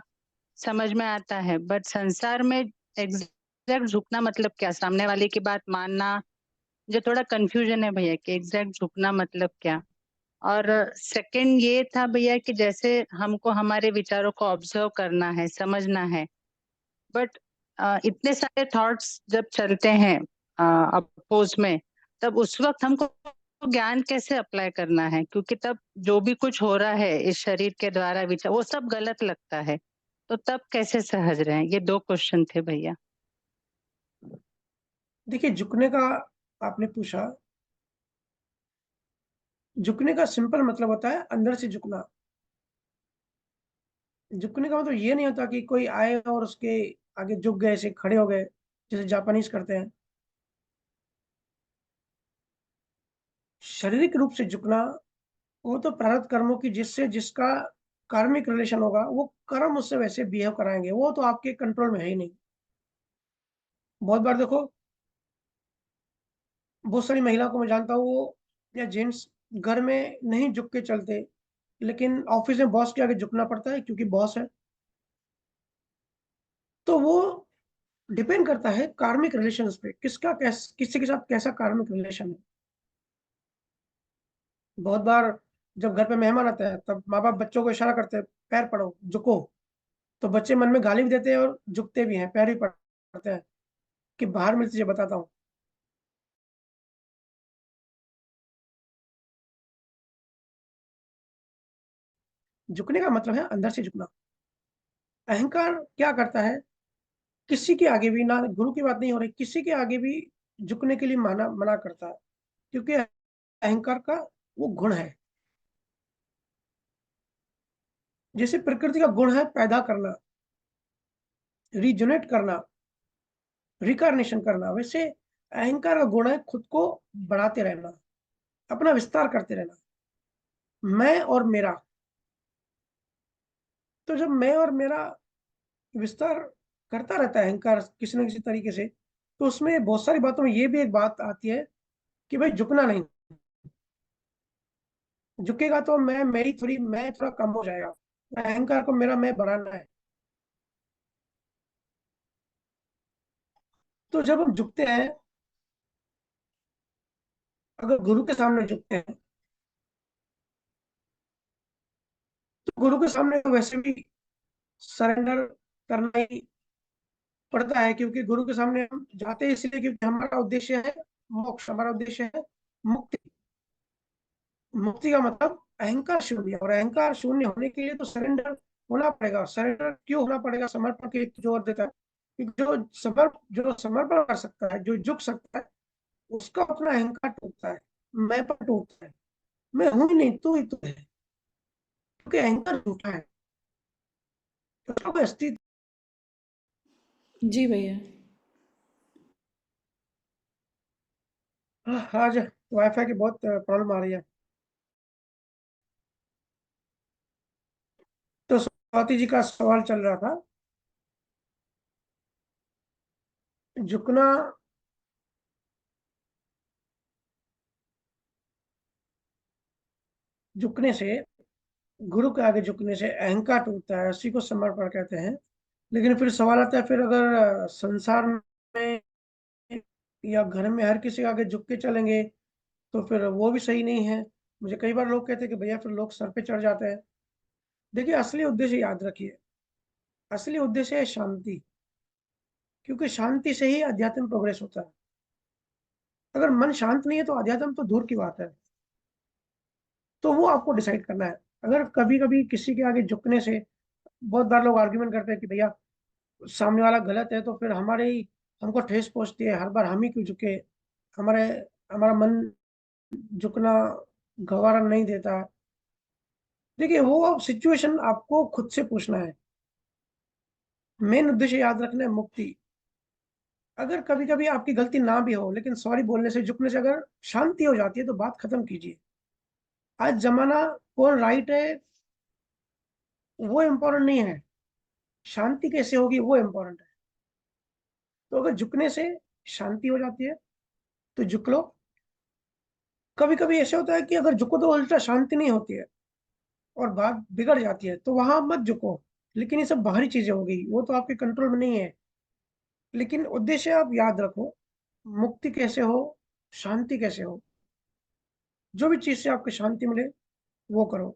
समझ में आता है, बट संसार में एग्जैक्ट झुकना मतलब क्या, सामने वाले की बात मानना, जो थोड़ा कंफ्यूजन है भैया कि एग्जैक्ट झुकना मतलब क्या। और सेकंड ये था भैया कि जैसे हमको हमारे विचारों को ऑब्जर्व करना है, समझना है, बट इतने सारे थॉट्स जब चलते हैं अपोज में, तब उस वक्त हमको ज्ञान कैसे अप्लाई करना है, क्योंकि तब जो भी कुछ हो रहा है इस शरीर के द्वारा विचार वो सब गलत लगता है, तो तब कैसे सहज रहे हैं। ये दो क्वेश्चन थे भैया। देखिए झुकने का आपने पूछा, झुकने का सिंपल मतलब होता है अंदर से झुकना। झुकने का मतलब ये नहीं होता कि कोई आए और उसके आगे झुक गए, ऐसे खड़े हो गए जैसे जापानीज करते हैं। शारीरिक रूप से झुकना वो तो प्रारब्ध कर्मों की, जिससे जिसका कार्मिक रिलेशन होगा वो कर्म उससे वैसे बिहेव कराएंगे, वो तो आपके कंट्रोल में है ही नहीं। बहुत बार देखो, बहुत सारी महिलाओं को मैं जानता हूँ, वो या जेंट्स घर में नहीं झुक के चलते, लेकिन ऑफिस में बॉस के आगे झुकना पड़ता है क्योंकि बॉस है। तो वो डिपेंड करता है कार्मिक रिलेशंस पे, किसी के साथ कैसा कार्मिक रिलेशन है। बहुत बार जब घर पे मेहमान आता है, तब माँ बाप बच्चों को इशारा करते हैं, पैर पड़ो, झुको। तो बच्चे मन में गाली भी देते हैं और झुकते भी हैं, पैर भी पड़ते हैं कि बाहर में तुझे बताता हूँ। झुकने का मतलब है अंदर से झुकना। अहंकार क्या करता है, किसी के आगे भी, ना गुरु की बात नहीं हो रही, किसी के आगे भी झुकने के लिए मना मना करता है, क्योंकि अहंकार का वो गुण है। जैसे प्रकृति का गुण है पैदा करना, रिजुनेट करना, रिकारनेशन करना, वैसे अहंकार का गुण है खुद को बढ़ाते रहना, अपना विस्तार करते रहना। मैं और मेरा। तो जब मैं और मेरा विस्तार करता रहता है अहंकार किसी न किसी तरीके से, तो उसमें बहुत सारी बातों में ये भी एक बात आती है कि भाई झुकना नहीं। झुकेगा तो मैं थोड़ा कम हो जाएगा। अहंकार को मेरा मैं बढ़ाना है। तो जब हम झुकते हैं, अगर गुरु के सामने झुकते हैं, तो गुरु के सामने वैसे भी सरेंडर करना ही पड़ता है, क्योंकि गुरु के सामने हम जाते हैं इसलिए क्योंकि हमारा उद्देश्य है मोक्ष, हमारा उद्देश्य है मुक्ति। मुक्ति का मतलब अहंकार शून्य, और अहंकार शून्य होने के लिए तो सरेंडर होना पड़ेगा। सरेंडर क्यों होना पड़ेगा? समर्पण के जोर देता है, क्योंकि जो समर्पण कर सकता है, जो झुक सकता है, उसका अपना अहंकार टूटता है, मैं पर टूटता है। मैं हूं ही नहीं, तू ही तू है, क्योंकि अहंकार झूठा है। तो कोई अस्तित्व। जी भैया। आज वाईफाई की बहुत प्रॉब्लम आ रही है। तो स्वाति जी का सवाल चल रहा था, झुकना। झुकने से, गुरु के आगे झुकने से अहंकार टूटता है, उसी को समर्पण कहते हैं। लेकिन फिर सवाल आता है, फिर अगर संसार में या घर में हर किसी के आगे झुक के चलेंगे तो फिर वो भी सही नहीं है। मुझे कई बार लोग कहते हैं कि भैया फिर लोग सर पे चढ़ जाते हैं। देखिए, असली उद्देश्य याद रखिए, असली उद्देश्य है शांति, क्योंकि शांति से ही अध्यात्म प्रोग्रेस होता है। अगर मन शांत नहीं है तो अध्यात्म तो दूर की बात है। तो वो आपको डिसाइड करना है। अगर कभी कभी किसी के आगे झुकने से, बहुत बार लोग आर्ग्यूमेंट करते हैं कि भैया सामने वाला गलत है तो फिर हमारे ही हमको ठेस पहुंचती है, हर बार हम ही क्यों झुके। हमारे हमारा मन झुकना गवारा नहीं देता। देखिए, वो सिचुएशन आपको खुद से पूछना है। मेन उद्देश्य याद रखना है मुक्ति। अगर कभी कभी आपकी गलती ना भी हो, लेकिन सॉरी बोलने से, झुकने से अगर शांति हो जाती है तो बात खत्म कीजिए। आज जमाना कौन राइट है वो इम्पोर्टेंट नहीं है, शांति कैसे होगी वो इम्पोर्टेंट है। तो अगर झुकने से शांति हो जाती है तो झुक लो। कभी कभी ऐसा होता है कि अगर झुको तो उल्टा शांति नहीं होती है और बात बिगड़ जाती है, तो वहां मत झुको। लेकिन ये सब बाहरी चीजें हो गई, वो तो आपके कंट्रोल में नहीं है। लेकिन उद्देश्य आप याद रखो, मुक्ति कैसे हो, शांति कैसे हो। जो भी चीज से आपको शांति मिले वो करो।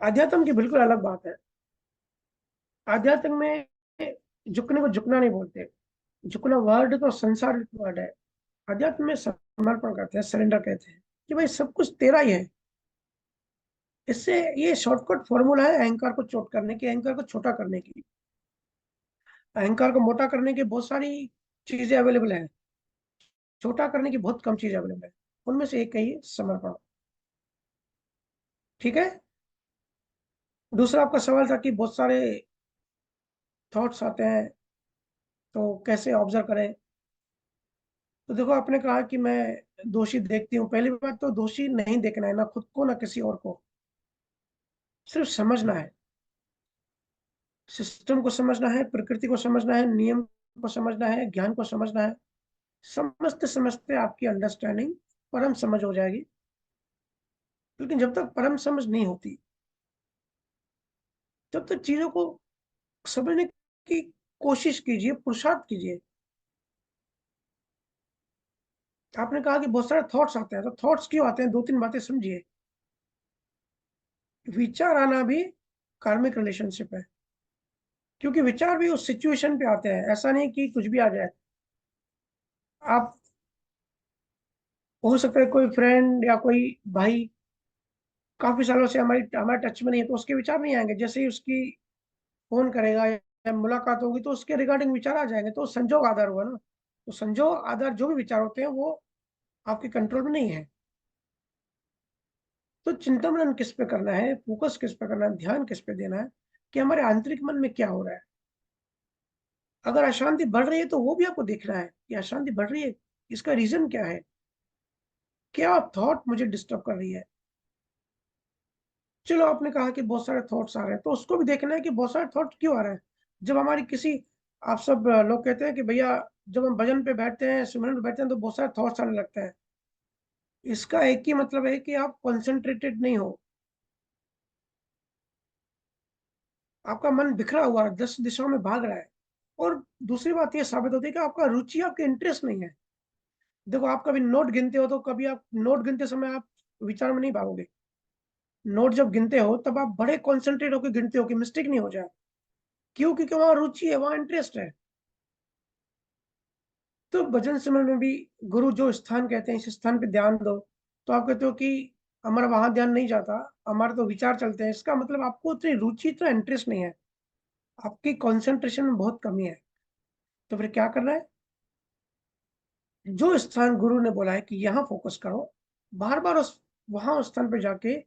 आध्यात्म की बिल्कुल अलग बात है। आध्यात्म में झुकने को झुकना नहीं बोलते। झुकना वर्ड तो संसार वर्ड है। अध्यात्म में समर्पण करते हैं, सरेंडर कहते हैं कि भाई सब कुछ तेरा ही है। इससे ये शॉर्टकट फॉर्मूला है अहंकार को चोट करने की, अहंकार को छोटा करने की। अहंकार को मोटा करने की बहुत सारी चीजें अवेलेबल है, छोटा करने की बहुत कम चीजें अवेलेबल है। उनमें से एक है ये समर्पण। ठीक है। दूसरा आपका सवाल था कि बहुत सारे थॉट्स आते हैं तो कैसे ऑब्जर्व करें। तो देखो, आपने कहा कि मैं दोषी देखती हूँ। पहली बात तो दोषी नहीं देखना है, ना खुद को ना किसी और को। सिर्फ समझना है, सिस्टम को समझना है, प्रकृति को समझना है, नियम को समझना है, ज्ञान को समझना है। समझते समझते आपकी अंडरस्टैंडिंग परम समझ हो जाएगी। लेकिन जब तक परम समझ नहीं होती, तब तक चीजों को समझने की कोशिश कीजिए, पुरुषार्थ कीजिए। आपने कहा कि बहुत सारे थॉट्स आते हैं, तो थॉट्स क्यों आते हैं? दो तीन बातें समझिए। विचार आना भी कार्मिक रिलेशनशिप है, क्योंकि विचार भी उस सिचुएशन पे आते हैं। ऐसा नहीं कि कुछ भी आ जाए। आप, हो सकता है कोई फ्रेंड या कोई भाई काफी सालों से हमारे टच में नहीं है, तो उसके विचार नहीं आएंगे। जैसे ही उसकी फोन करेगा या मुलाकात होगी तो उसके रिगार्डिंग विचार आ जाएंगे। तो संजोग आधार हुआ ना। तो संजोग आधार जो भी विचार होते हैं वो आपके कंट्रोल में नहीं है। तो चिंतन मनन किस पे करना है, फोकस किस पे करना है, ध्यान किस पे देना है कि हमारे आंतरिक मन में क्या हो रहा है। अगर अशांति बढ़ रही है तो वो भी आपको देखना है कि अशांति बढ़ रही है, इसका रीजन क्या है। क्या थॉट मुझे डिस्टर्ब कर रही है। चलो आपने कहा कि बहुत सारे थॉट्स आ रहे हैं, तो उसको भी देखना है कि बहुत सारे थॉट क्यों आ रहे हैं। जब हमारी किसी, आप सब लोग कहते हैं कि भैया जब हम भजन पे बैठते हैं, सिमरन पे बैठते हैं, तो बहुत सारे थॉट्स आने लगते हैं। इसका एक ही मतलब है कि आप कंसंट्रेटेड नहीं हो, आपका मन बिखरा हुआ है, 10 दिशाओं में भाग रहा है। और दूसरी बात यह साबित होती है कि आपका रुचि, आपके इंटरेस्ट नहीं है। देखो, आप कभी नोट गिनते हो तो कभी आप नोट गिनते समय आप विचार में नहीं भागोगे। नोट जब गिनते हो तब आप बड़े कॉन्सेंट्रेट होकर गिनते हो कि मिस्टेक नहीं हो जाए। क्यों? क्योंकि वहां रुचि है, वहां इंटरेस्ट है। तो भजन सिमरन में भी गुरु जो स्थान कहते हैं, इस स्थान पे ध्यान दो, तो आप कहते हो कि हमारा वहां ध्यान नहीं जाता, हमारे तो विचार चलते हैं। इसका मतलब आपको उतनी रुचि, इतना इंटरेस्ट नहीं है, आपकी कंसंट्रेशन में बहुत कमी है। तो फिर क्या करना है? जो स्थान गुरु ने बोला है कि यहाँ फोकस करो, बार बार उस स्थान पे जाके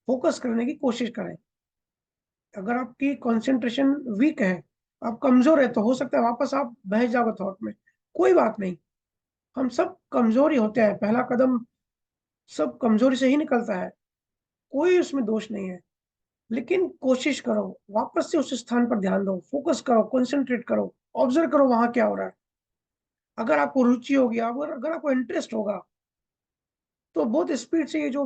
फोकस करने की कोशिश करें। अगर आपकी कंसंट्रेशन वीक है, आप कमजोर है, तो हो सकता है वापस आप बह जाओ थॉट में। कोई बात नहीं, हम सब कमजोरी होते हैं, पहला कदम सब कमजोरी से ही निकलता है, कोई उसमें दोष नहीं है। लेकिन कोशिश करो, वापस से उस स्थान पर ध्यान दो, फोकस करो, कंसंट्रेट करो, ऑब्जर्व करो वहां क्या हो रहा है। अगर आपको रुचि होगी, अगर आपको इंटरेस्ट होगा, तो बहुत स्पीड से ये जो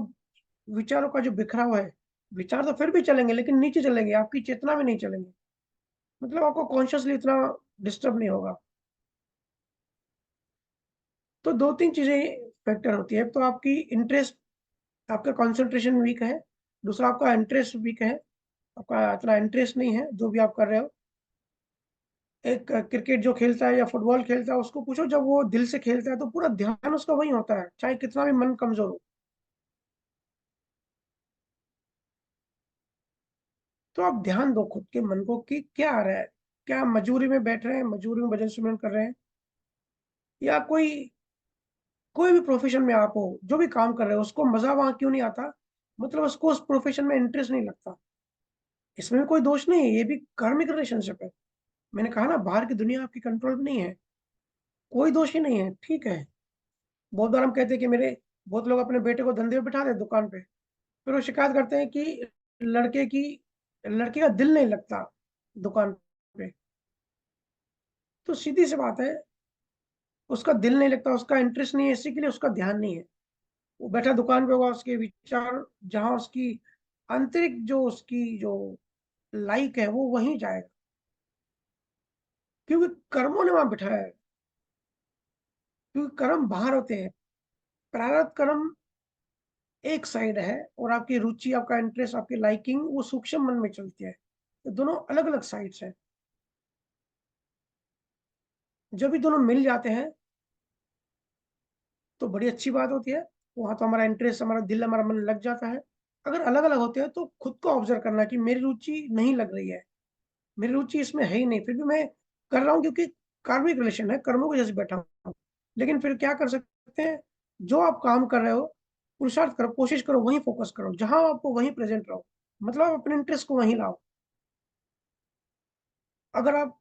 विचारों का जो बिखराव है, विचार तो फिर भी चलेंगे लेकिन नीचे चलेंगे, आपकी चेतना में नहीं चलेंगे। मतलब आपको कॉन्शियसली इतना डिस्टर्ब नहीं होगा। तो दो तीन चीजें फैक्टर होती है। तो आपकी इंटरेस्ट, आपका कंसंट्रेशन वीक है, दूसरा आपका इंटरेस्ट वीक है, आपका इतना इंटरेस्ट नहीं है जो भी आप कर रहे हो। एक क्रिकेट जो खेलता है या फुटबॉल खेलता है, उसको पूछो, जब वो दिल से खेलता है तो पूरा ध्यान उसका वही होता है, चाहे कितना भी मन कमजोर हो। तो आप ध्यान दो खुद के मन को कि क्या आ रहा है। क्या मजबूरी में बैठ रहे हैं, मजबूरी में भजन सिमरन कर रहे हैं, या कोई कोई भी प्रोफेशन में आप हो, जो भी काम कर रहे हो, उसको मजा वहां क्यों नहीं आता, मतलब उसको उस प्रोफेशन में इंटरेस्ट नहीं लगता। इसमें भी कोई दोष नहीं है, ये भी कार्मिक रिलेशनशिप है। मैंने कहा ना, बाहर की दुनिया आपकी कंट्रोल में नहीं है, कोई दोष ही नहीं है, ठीक है। बहुत बार हम कहते हैं कि मेरे, बहुत लोग अपने बेटे को धंधे में बिठा दे, दुकान पे, फिर वो शिकायत करते हैं कि लड़के की लड़के का दिल नहीं लगता दुकान पे। तो सीधी सी बात है, उसका दिल नहीं लगता, उसका इंटरेस्ट नहीं है, इसी के लिए उसका ध्यान नहीं है। वो बैठा दुकान पे होगा, उसके विचार जहाँ उसकी आंतरिक जो उसकी जो लाइक है, वो वहीं जाएगा, क्योंकि कर्मों ने वहां बिठाया है। क्योंकि कर्म बाहर होते हैं, प्रारब्ध कर्म एक साइड है, और आपकी रुचि, आपका इंटरेस्ट, आपकी लाइकिंग वो सूक्ष्म मन में चलती है। तो दोनों अलग अलग साइड्स है। जब भी दोनों मिल जाते हैं तो बड़ी अच्छी बात होती है। वहां तो हमारा इंटरेस्ट, हमारा दिल, हमारा मन लग जाता है। अगर अलग अलग होते हैं तो खुद को ऑब्जर्व करना कि मेरी रुचि नहीं लग रही है, मेरी रुचि इसमें है ही नहीं, फिर भी मैं कर रहा हूँ क्योंकि कार्मिक रिलेशन है, कर्मों के जैसे बैठा हूँ। लेकिन फिर क्या कर सकते हैं? जो आप काम कर रहे हो, पुरुषार्थ करो, कोशिश करो, वहीं फोकस करो, जहां आपको वहीं प्रेजेंट रहो, मतलब अपने इंटरेस्ट को वहीं लाओ। अगर आप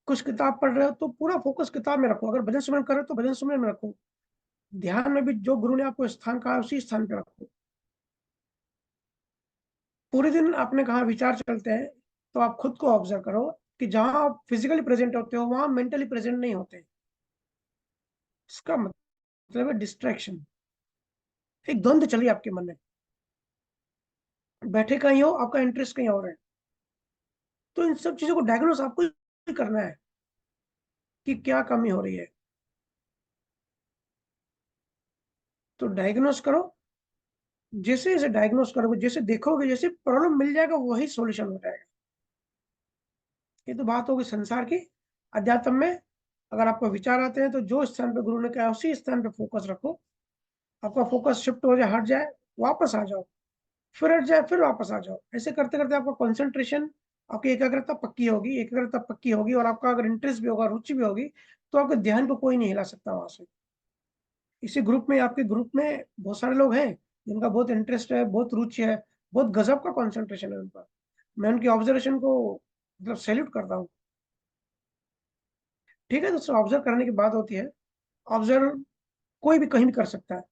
कुछ किताब पढ़ रहे हो तो पूरा फोकस किताब में रखो, अगर भजन सुमरन कर रहे हो तो भजन सुमरन में रखो, ध्यान में भी जो गुरु ने आपको स्थान कहा उसी स्थान पे रखो। पूरे दिन आपने कहा विचार चलते हैं, तो आप खुद को ऑब्जर्व करो कि जहां आप फिजिकली प्रेजेंट होते हो वहां मेंटली प्रेजेंट नहीं होते। इसका मतलब है डिस्ट्रैक्शन, एक द्वंद्व चलिए आपके मन में, बैठे कहीं हो, आपका इंटरेस्ट कहीं और है। तो इन सब चीजों को डायग्नोस आपको ही करना है कि क्या कमी हो रही है। तो डायग्नोस करो, जैसे जैसे डायग्नोस करोगे, जैसे देखोगे, जैसे प्रॉब्लम मिल जाएगा, वही सॉल्यूशन हो जाएगा। ये तो बात होगी संसार की। अध्यात्म में अगर आपको विचार आते हैं तो जो स्थान पे गुरु ने कहा उसी स्थान पे फोकस रखो। आपका फोकस शिफ्ट हो जाए, हट जाए, वापस आ जाओ, फिर हट जाए, फिर वापस आ जाओ। ऐसे करते करते आपका कंसंट्रेशन, आपकी एकाग्रता पक्की होगी, एकाग्रता पक्की होगी, और आपका अगर इंटरेस्ट भी होगा, रुचि भी होगी, तो आपके ध्यान को कोई नहीं हिला सकता वहां से। इसी ग्रुप में, आपके ग्रुप में बहुत सारे लोग हैं जिनका बहुत इंटरेस्ट है, बहुत रुचि है, बहुत गजब का कंसंट्रेशन है उनका। मैं उनकी ऑब्जर्वेशन को मतलब सैल्यूट करता हूँ। ठीक है, दोस्तों, ऑब्जर्व करने की बात होती है। ऑब्जर्व कोई भी कहीं भी कर सकता है,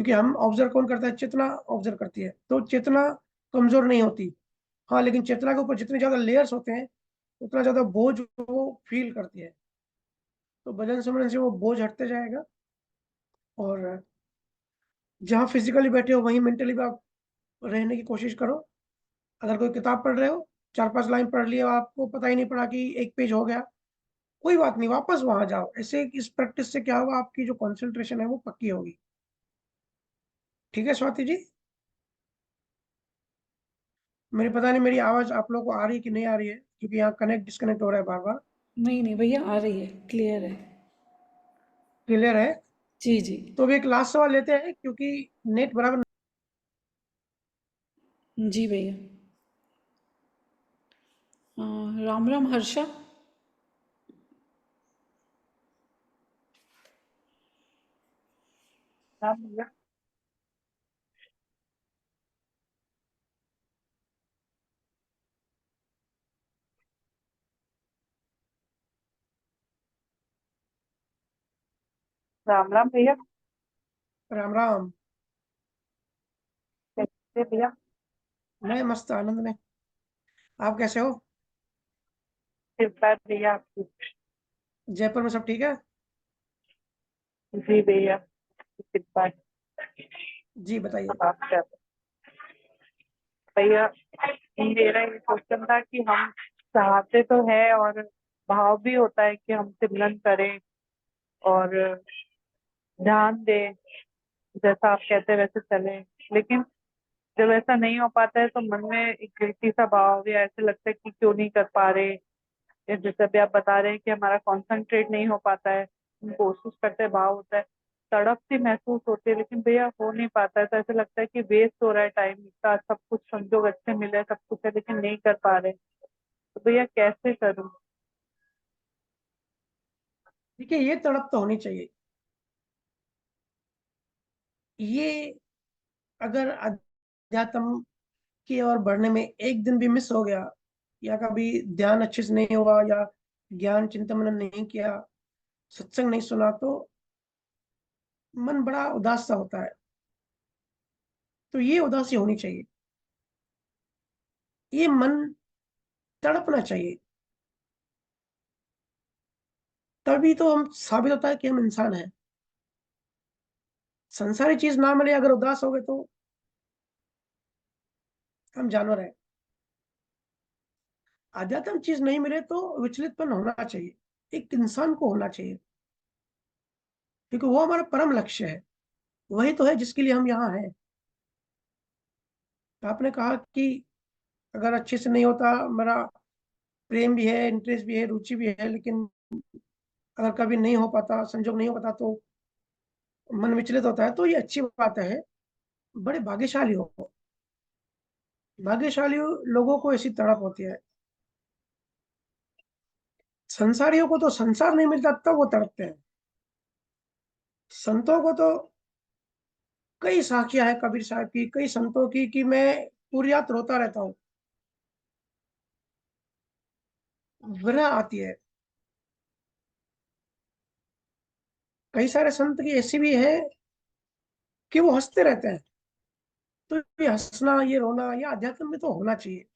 क्योंकि हम ऑब्जर्व कौन करता है, चेतना ऑब्जर्व करती है। तो चेतना कमजोर नहीं होती, हाँ, लेकिन चेतना के ऊपर जितने ज्यादा लेयर्स होते हैं उतना ज्यादा बोझ वो फील करती है। तो भजन सुनने से वो बोझ हटते जाएगा, और जहाँ फिजिकली बैठे हो वहीं मेंटली भी आप रहने की कोशिश करो। अगर कोई किताब पढ़ रहे हो, 4-5 लाइन पढ़ लिया, आपको पता ही नहीं पड़ा कि एक पेज हो गया, कोई बात नहीं, वापस वहां जाओ। ऐसे इस प्रैक्टिस से क्या होगा, आपकी जो कंसंट्रेशन है वो पक्की होगी। ठीक है स्वाति जी? मेरी पता नहीं मेरी आवाज आप लोगों को आ रही है कि नहीं आ रही है, क्योंकि यहाँ कनेक्ट डिस्कनेक्ट हो रहा है बार बार। नहीं नहीं भैया, आ रही है, क्लियर है। क्लियर है? जी जी। तो अभी एक लास्ट सवाल लेते हैं, क्योंकि नेट बराबर। जी भैया। राम राम हर्षा। हाँ भैया। राम राम भैया। राम राम। कैसे भैया? मैं मस्त आनंद में। आप कैसे हो? कृपा भैया आपकी। जयपुर में सब ठीक है? जी भैया, कृपा जी बताइए। आपका। भैया, मेरा ये क्वेश्चन था कि हम चाहते तो है और भाव भी होता है कि हम सिमरन करें और ध्यान दें, जैसा आप कहते हैं वैसे चले, लेकिन जब ऐसा नहीं हो पाता है तो मन में एक गिल्टी सा भाव या ऐसे लगता है कि क्यों नहीं कर पा रहे। या जैसे अभी आप बता रहे हैं कि हमारा कंसंट्रेट नहीं हो पाता है, हम कोशिश करते हैं, भाव होता है, तड़प सी महसूस होती है, लेकिन भैया हो नहीं पाता है। तो ऐसा लगता है कि वेस्ट हो रहा है टाइम, इतना सब कुछ संजोग अच्छे मिले, सब कुछ है, लेकिन नहीं कर पा रहे। तो भैया कैसे करूँ? देखिए, ये तड़प तो होनी चाहिए। ये अगर अध्यात्म की ओर बढ़ने में एक दिन भी मिस हो गया, या कभी ध्यान अच्छे से नहीं हुआ, या ज्ञान चिंतन मनन नहीं किया, सत्संग नहीं सुना, तो मन बड़ा उदास सा होता है। तो ये उदासी होनी चाहिए, ये मन तड़पना चाहिए। तभी तो हम साबित होता है कि हम इंसान हैं। संसारी चीज ना मिले अगर उदास हो गए तो हम जानवर हैं। अध्यात्म चीज नहीं मिले तो विचलितपन होना चाहिए, एक इंसान को होना चाहिए, क्योंकि वो हमारा परम लक्ष्य है। वही तो है जिसके लिए हम यहाँ हैं। तो आपने कहा कि अगर अच्छे से नहीं होता, मेरा प्रेम भी है, इंटरेस्ट भी है, रुचि भी है, लेकिन अगर कभी नहीं हो पाता, संजोग नहीं हो पाता, तो मन विचलित होता है। तो ये अच्छी बात है, बड़े भाग्यशाली हो। भाग्यशाली लोगों को ऐसी तड़प होती है। संसारियों को तो संसार नहीं मिलता तब वो तड़पते हैं। संतों को तो कई साखियां हैं कबीर साहब की, कई संतों की, कि मैं पूरी रात रोता रहता हूँ, विरह आती है। कई सारे संत की ऐसी भी है कि वो हंसते रहते हैं। तो ये हंसना, ये रोना, ये अध्यात्म में तो होना चाहिए।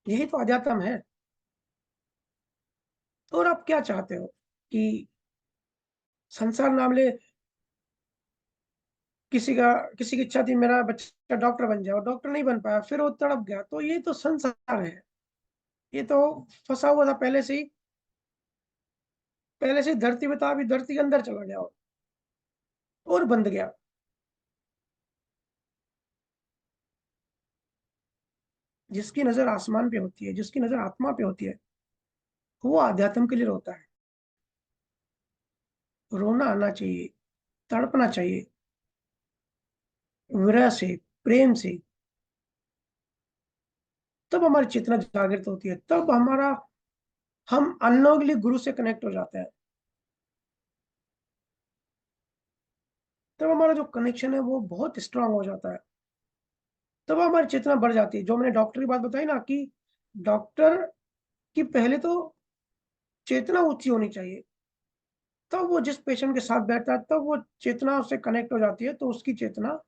यही तो अध्यात्म है। तो और आप क्या चाहते हो कि संसार नाम ले? किसी की इच्छा थी मेरा बच्चा डॉक्टर बन जाए, और डॉक्टर नहीं बन पाया, फिर वो तड़प गया। तो ये तो संसार है, ये तो फंसा हुआ था पहले से ही धरती में था, अभी धरती के अंदर चला गया और बंद गया। जिसकी नजर आसमान पे होती है, जिसकी नजर आत्मा पे होती है, वो आध्यात्म के लिए रोता है। रोना आना चाहिए, तड़पना चाहिए, विरह से, प्रेम से। तब हमारी चेतना जागृत होती है, तब हम अनोगली गुरु से कनेक्ट हो जाते हैं। तब हमारा जो कनेक्शन है वो बहुत स्ट्रांग हो जाता है। तब हमारी चेतना बढ़ जाती है। जो मैंने डॉक्टर की बात बताई ना, कि डॉक्टर की पहले तो चेतना ऊंची होनी चाहिए। तब वो जिस पेशेंट के साथ बैठता है तब वो चेतना उससे कनेक्ट हो जाती है, तो उसकी चेतना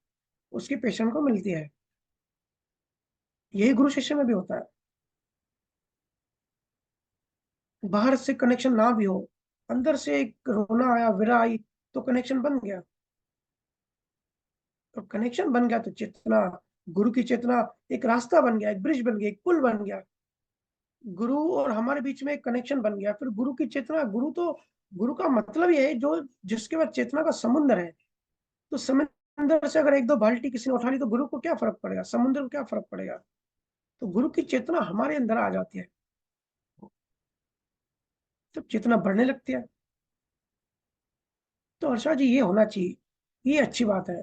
उसकी पेशेंट को मिलती है। यही गुरु शिष्य में भी होता है। बाहर से कनेक्शन ना भी हो, अंदर से एक रोना आया, विरह आई, तो कनेक्शन बन गया। तो कनेक्शन बन गया तो चेतना, गुरु की चेतना एक रास्ता बन गया, एक ब्रिज बन गया, एक पुल बन गया। गुरु और हमारे बीच में एक कनेक्शन बन गया। फिर गुरु की चेतना, गुरु का मतलब ये है जो जिसके बाद चेतना का समुद्र है। तो समुद्र से अगर एक दो बाल्टी किसी ने उठा ली तो गुरु को क्या फर्क पड़ेगा, समुद्र को क्या फर्क पड़ेगा। तो गुरु की चेतना हमारे अंदर आ जाती है, तो चेतना बढ़ने लगती है। तो हर्षा जी, ये होना चाहिए, ये अच्छी बात है।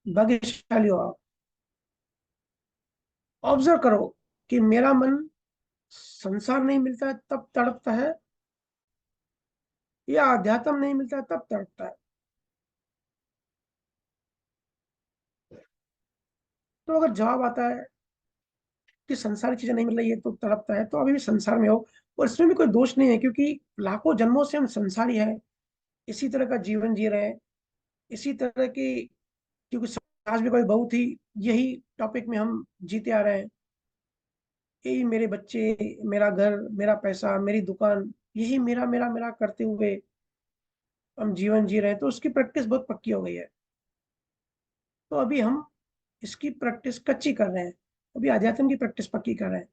भाग्यशाली हो आप। ऑब्जर्व करो कि मेरा मन संसार नहीं मिलता है तब तड़पता है, या अध्यात्म नहीं मिलता है तब तड़पता है। तो अगर जवाब आता है कि संसारी चीजें नहीं मिल रही है तो तड़पता है, तो अभी भी संसार में हो। और इसमें भी कोई दोष नहीं है, क्योंकि लाखों जन्मों से हम संसारी हैं, इसी तरह का जीवन जी रहे हैं, इसी तरह की, क्योंकि समाज में कोई बहू थी, यही टॉपिक में हम जीते आ रहे हैं। यही मेरे बच्चे, मेरा घर, मेरा पैसा, मेरी दुकान, यही मेरा मेरा मेरा करते हुए हम जीवन जी रहे हैं। तो उसकी प्रैक्टिस बहुत पक्की हो गई है। तो अभी हम इसकी प्रैक्टिस कच्ची कर रहे हैं, अभी अध्यात्म की प्रैक्टिस पक्की कर रहे हैं।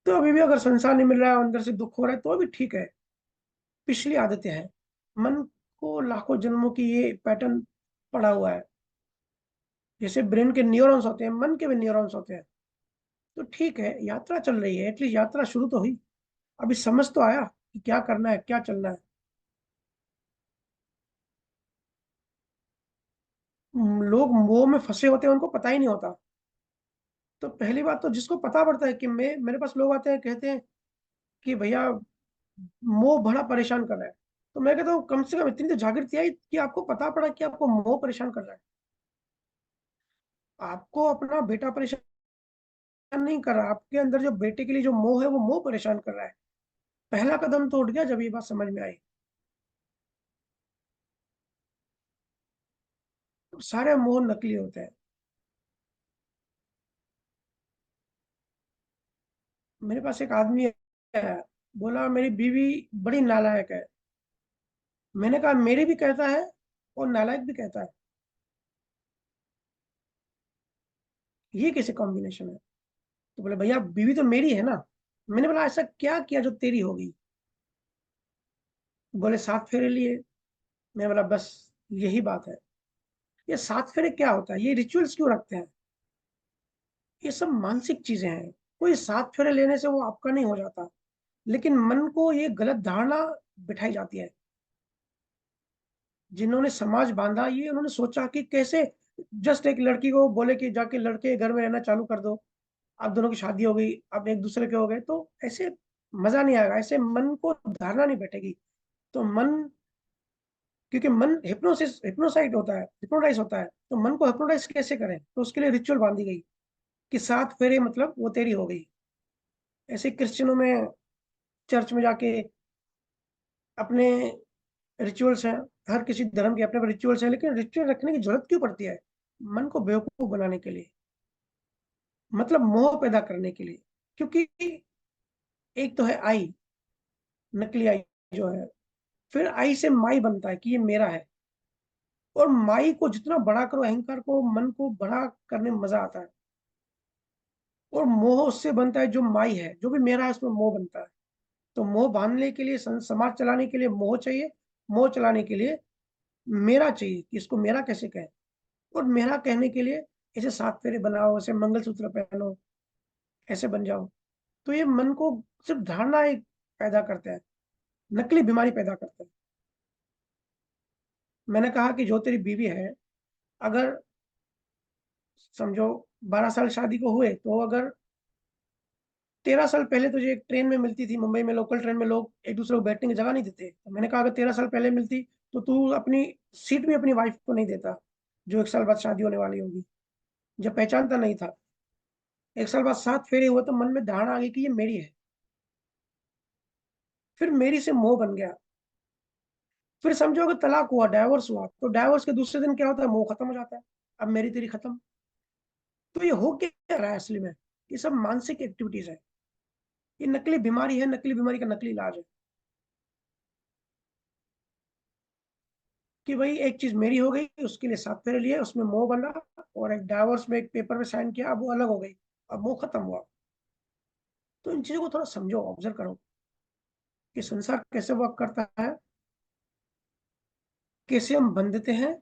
तो अभी भी अगर संसार नहीं मिल रहा है, अंदर से दुख हो रहा है, तो अभी ठीक है। पिछली आदतें हैं, मन को लाखों जन्मों की ये पैटर्न पड़ा हुआ है। जैसे ब्रेन के न्यूरॉन्स होते हैं, मन के भी न्यूरॉन्स होते हैं। तो ठीक है, यात्रा चल रही है, एटलीस्ट यात्रा शुरू तो हुई। अभी समझ तो आया कि क्या करना है, क्या चलना है। लोग मोह में फंसे होते हैं, उनको पता ही नहीं होता। तो पहली बात तो जिसको पता पड़ता है कि मैं, मेरे पास लोग आते हैं कहते हैं कि भैया मोह बड़ा परेशान कर रहा है। तो मैं कहता हूँ कम से कम इतनी तो जागृति आई कि आपको पता पड़ा कि आपको मोह परेशान कर रहा है। आपको अपना बेटा परेशान नहीं कर रहा, आपके अंदर जो बेटे के लिए जो मोह है वो मोह परेशान कर रहा है। पहला कदम तो उठ गया जब ये बात समझ में आई। तो सारे मोह नकली होते हैं। मेरे पास एक आदमी है, बोला मेरी बीवी बड़ी नालायक है। मैंने कहा मेरी भी कहता है और नालायक भी कहता है, ये कैसे कॉम्बिनेशन है। तो बोले भैया बीवी तो मेरी है ना। मैंने बोला ऐसा क्या किया जो तेरी हो गई। बोले 7 फेरे लिए। मैं बोला बस यही बात है। ये 7 फेरे क्या होता है, ये रिचुअल्स क्यों रखते हैं, ये सब मानसिक चीजें हैं। कोई 7 फेरे लेने से वो आपका नहीं हो जाता, लेकिन मन को ये गलत धारणा बिठाई जाती है। जिन्होंने समाज बांधा, ये उन्होंने सोचा कि कैसे जस्ट एक लड़की को बोले कि जाके लड़के के घर में रहना चालू कर दो, आप दोनों की शादी हो गई, आप एक दूसरे के हो गए, तो ऐसे मजा नहीं आएगा, ऐसे मन को धारणा नहीं बैठेगी। तो मन, क्योंकि मन हिप्नोसाइट होता है, हिप्नोटाइज होता है, तो मन को हिप्नोटाइज कैसे करें, तो उसके लिए रिचुअल बांधी गई कि 7 फेरे मतलब वो तेरी हो गई। ऐसे क्रिश्चियनों में चर्च में जाके अपने रिचुअल्स हैं, हर किसी धर्म के अपने अपने रिचुअल्स हैं, लेकिन रिचुअल रखने की जरूरत क्यों पड़ती है, मन को बेवकूफ बनाने के लिए, मतलब मोह पैदा करने के लिए। क्योंकि एक तो है आई, नकली आई जो है, फिर आई से माई बनता है कि ये मेरा है। और माई को जितना बड़ा करो, अहंकार को, मन को बड़ा करने में मजा आता है। और मोह उससे बनता है जो माई है, जो भी मेरा है उसमें मोह बनता है। तो मोह बांधने के लिए, समाज चलाने के लिए मोह चाहिए, मोह चलाने के लिए मेरा चाहिए कि इसको मेरा कैसे कहें। और मेरा कहने के लिए ऐसे 7 फेरे बनाओ, ऐसे मंगलसूत्र पहनो, ऐसे बन जाओ। तो ये मन को सिर्फ धारणा एक पैदा करते हैं, नकली बीमारी पैदा करते हैं। मैंने कहा कि जो तेरी बीवी है, अगर समझो 12 साल शादी को हुए, तो अगर 13 साल पहले तुझे एक ट्रेन में मिलती थी, मुंबई में लोकल ट्रेन में लोग एक दूसरे को बैठने की जगह नहीं देते, तो मैंने कहा अगर 13 साल पहले मिलती तो तू अपनी सीट भी अपनी वाइफ को नहीं देता, जो 1 साल बाद शादी होने वाली होगी, जब पहचानता नहीं था। 1 साल बाद 7 फेरे हुए तो मन में धारणा आ गई कि ये मेरी है। फिर मेरी से मोह बन गया, फिर समझो कि तलाक हुआ, डाइवोर्स हुआ, तो डाइवोर्स के दूसरे दिन क्या होता है, मोह खत्म हो जाता है, अब मेरी तेरी खत्म। तो ये हो क्या रहा है असली में, ये सब मानसिक एक्टिविटीज है, ये नकली बीमारी है, नकली बीमारी का नकली इलाज है कि भाई एक चीज मेरी हो गई, उसके लिए 7 फेरे लिए, उसमें मोह बना, और एक डाइवोर्स में एक पेपर में साइन किया, अब वो अलग हो गई, अब मोह खत्म हुआ। तो इन चीजों को थोड़ा समझो, ऑब्जर्व करो कि संसार कैसे वर्क करता है, कैसे हम बंधते हैं,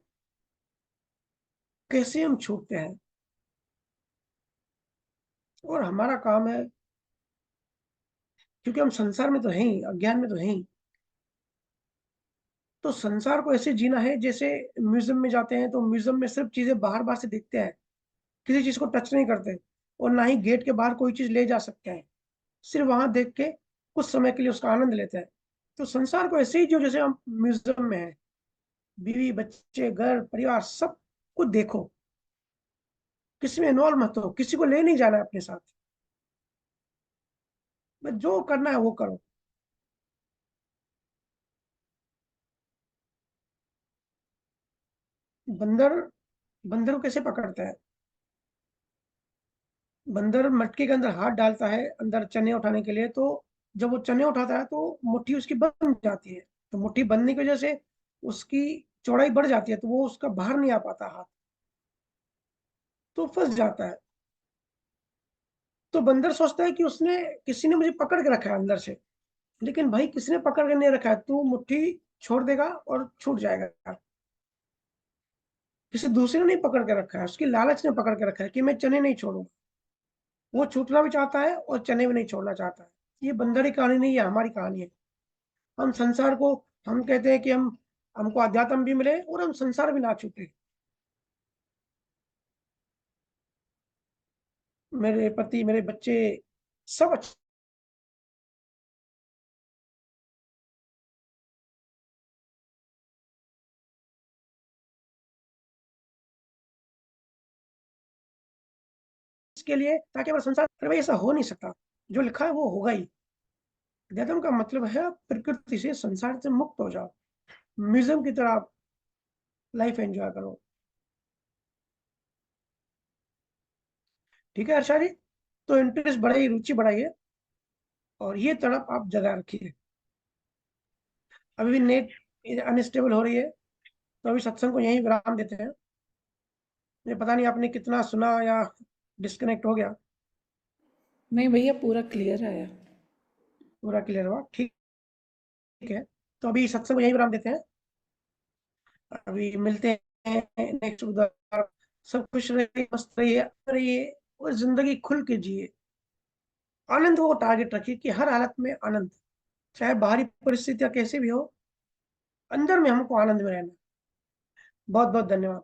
कैसे हम छूटते हैं। और हमारा काम है, क्योंकि हम संसार में तो हैं ही, अज्ञान में तो हैं ही, तो संसार को ऐसे जीना है जैसे म्यूजियम में जाते हैं तो म्यूजियम में सिर्फ चीजें बाहर बाहर से देखते हैं, किसी चीज को टच नहीं करते, और ना ही गेट के बाहर कोई चीज ले जा सकते हैं, सिर्फ वहां देख के कुछ समय के लिए उसका आनंद लेते हैं। तो संसार को ऐसे ही जो जैसे हम म्यूजियम में है, बीवी बच्चे घर परिवार सब कुछ देखो, किसी में इन्वॉल्व मत हो, किसी को ले नहीं जाना है अपने साथ, बस जो करना है वो करो। बंदर बंदर को कैसे पकड़ता है, बंदर मटके के अंदर हाथ डालता है अंदर चने उठाने के लिए, तो जब वो चने उठाता है तो मुट्ठी उसकी बंद जाती है, तो मुट्ठी बंधने की वजह से उसकी चौड़ाई बढ़ जाती है, तो वो उसका बाहर नहीं आ पाता हाथ, तो फंस जाता है। तो बंदर सोचता है कि उसने किसी ने मुझे पकड़ के रखा है अंदर से, लेकिन भाई किसी ने पकड़ के नहीं रखा है, तू मुट्ठी छोड़ देगा और छूट जाएगा, किसी दूसरे ने नहीं पकड़ के रखा है, उसकी लालच ने पकड़ के रखा है कि मैं चने नहीं छोड़ूंगा। वो छूटना भी चाहता है और चने भी नहीं छोड़ना चाहता है। ये बंदर की कहानी नहीं है, हमारी कहानी है। हम संसार को, हम कहते हैं कि हम, हमको अध्यात्म भी मिले और हम संसार भी ना छूटे। मेरे पति, मेरे बच्चे, सब अच्छे के लिए, ताकि हमारा संसार, अरे भाई ऐसा हो नहीं सकता, जो लिखा है वो होगा ही। अध्यात्म का मतलब है प्रकृति से, संसार से मुक्त हो जाओ, म्यूजियम की तरह लाइफ एंजॉय करो। ठीक है अर्षा जी, तो इंटरेस्ट बढ़ाइए, रुचि बढ़ाइए, और ये तड़प आप जगा रखिए। अभी भी नेट अनस्टेबल हो रही है, तो अभी सत्संग को यहीं विराम देते हैं। मुझे पता नहीं आपने कितना सुना या डिस्कनेक्ट हो गया। नहीं भैया, पूरा क्लियर आया। पूरा क्लियर हुआ, ठीक है। तो अभी सत्संग को यहीं विराम देते हैं, अभी मिलते हैं नेक्स्ट बुधवार। सब खुश रहिए, मस्त रहिए, रहिए, और जिंदगी खुल के जिए। आनंद को टारगेट रखिए कि हर हालत में आनंद, चाहे बाहरी परिस्थितियां कैसे भी हो, अंदर में हमको आनंद में रहना। बहुत बहुत धन्यवाद।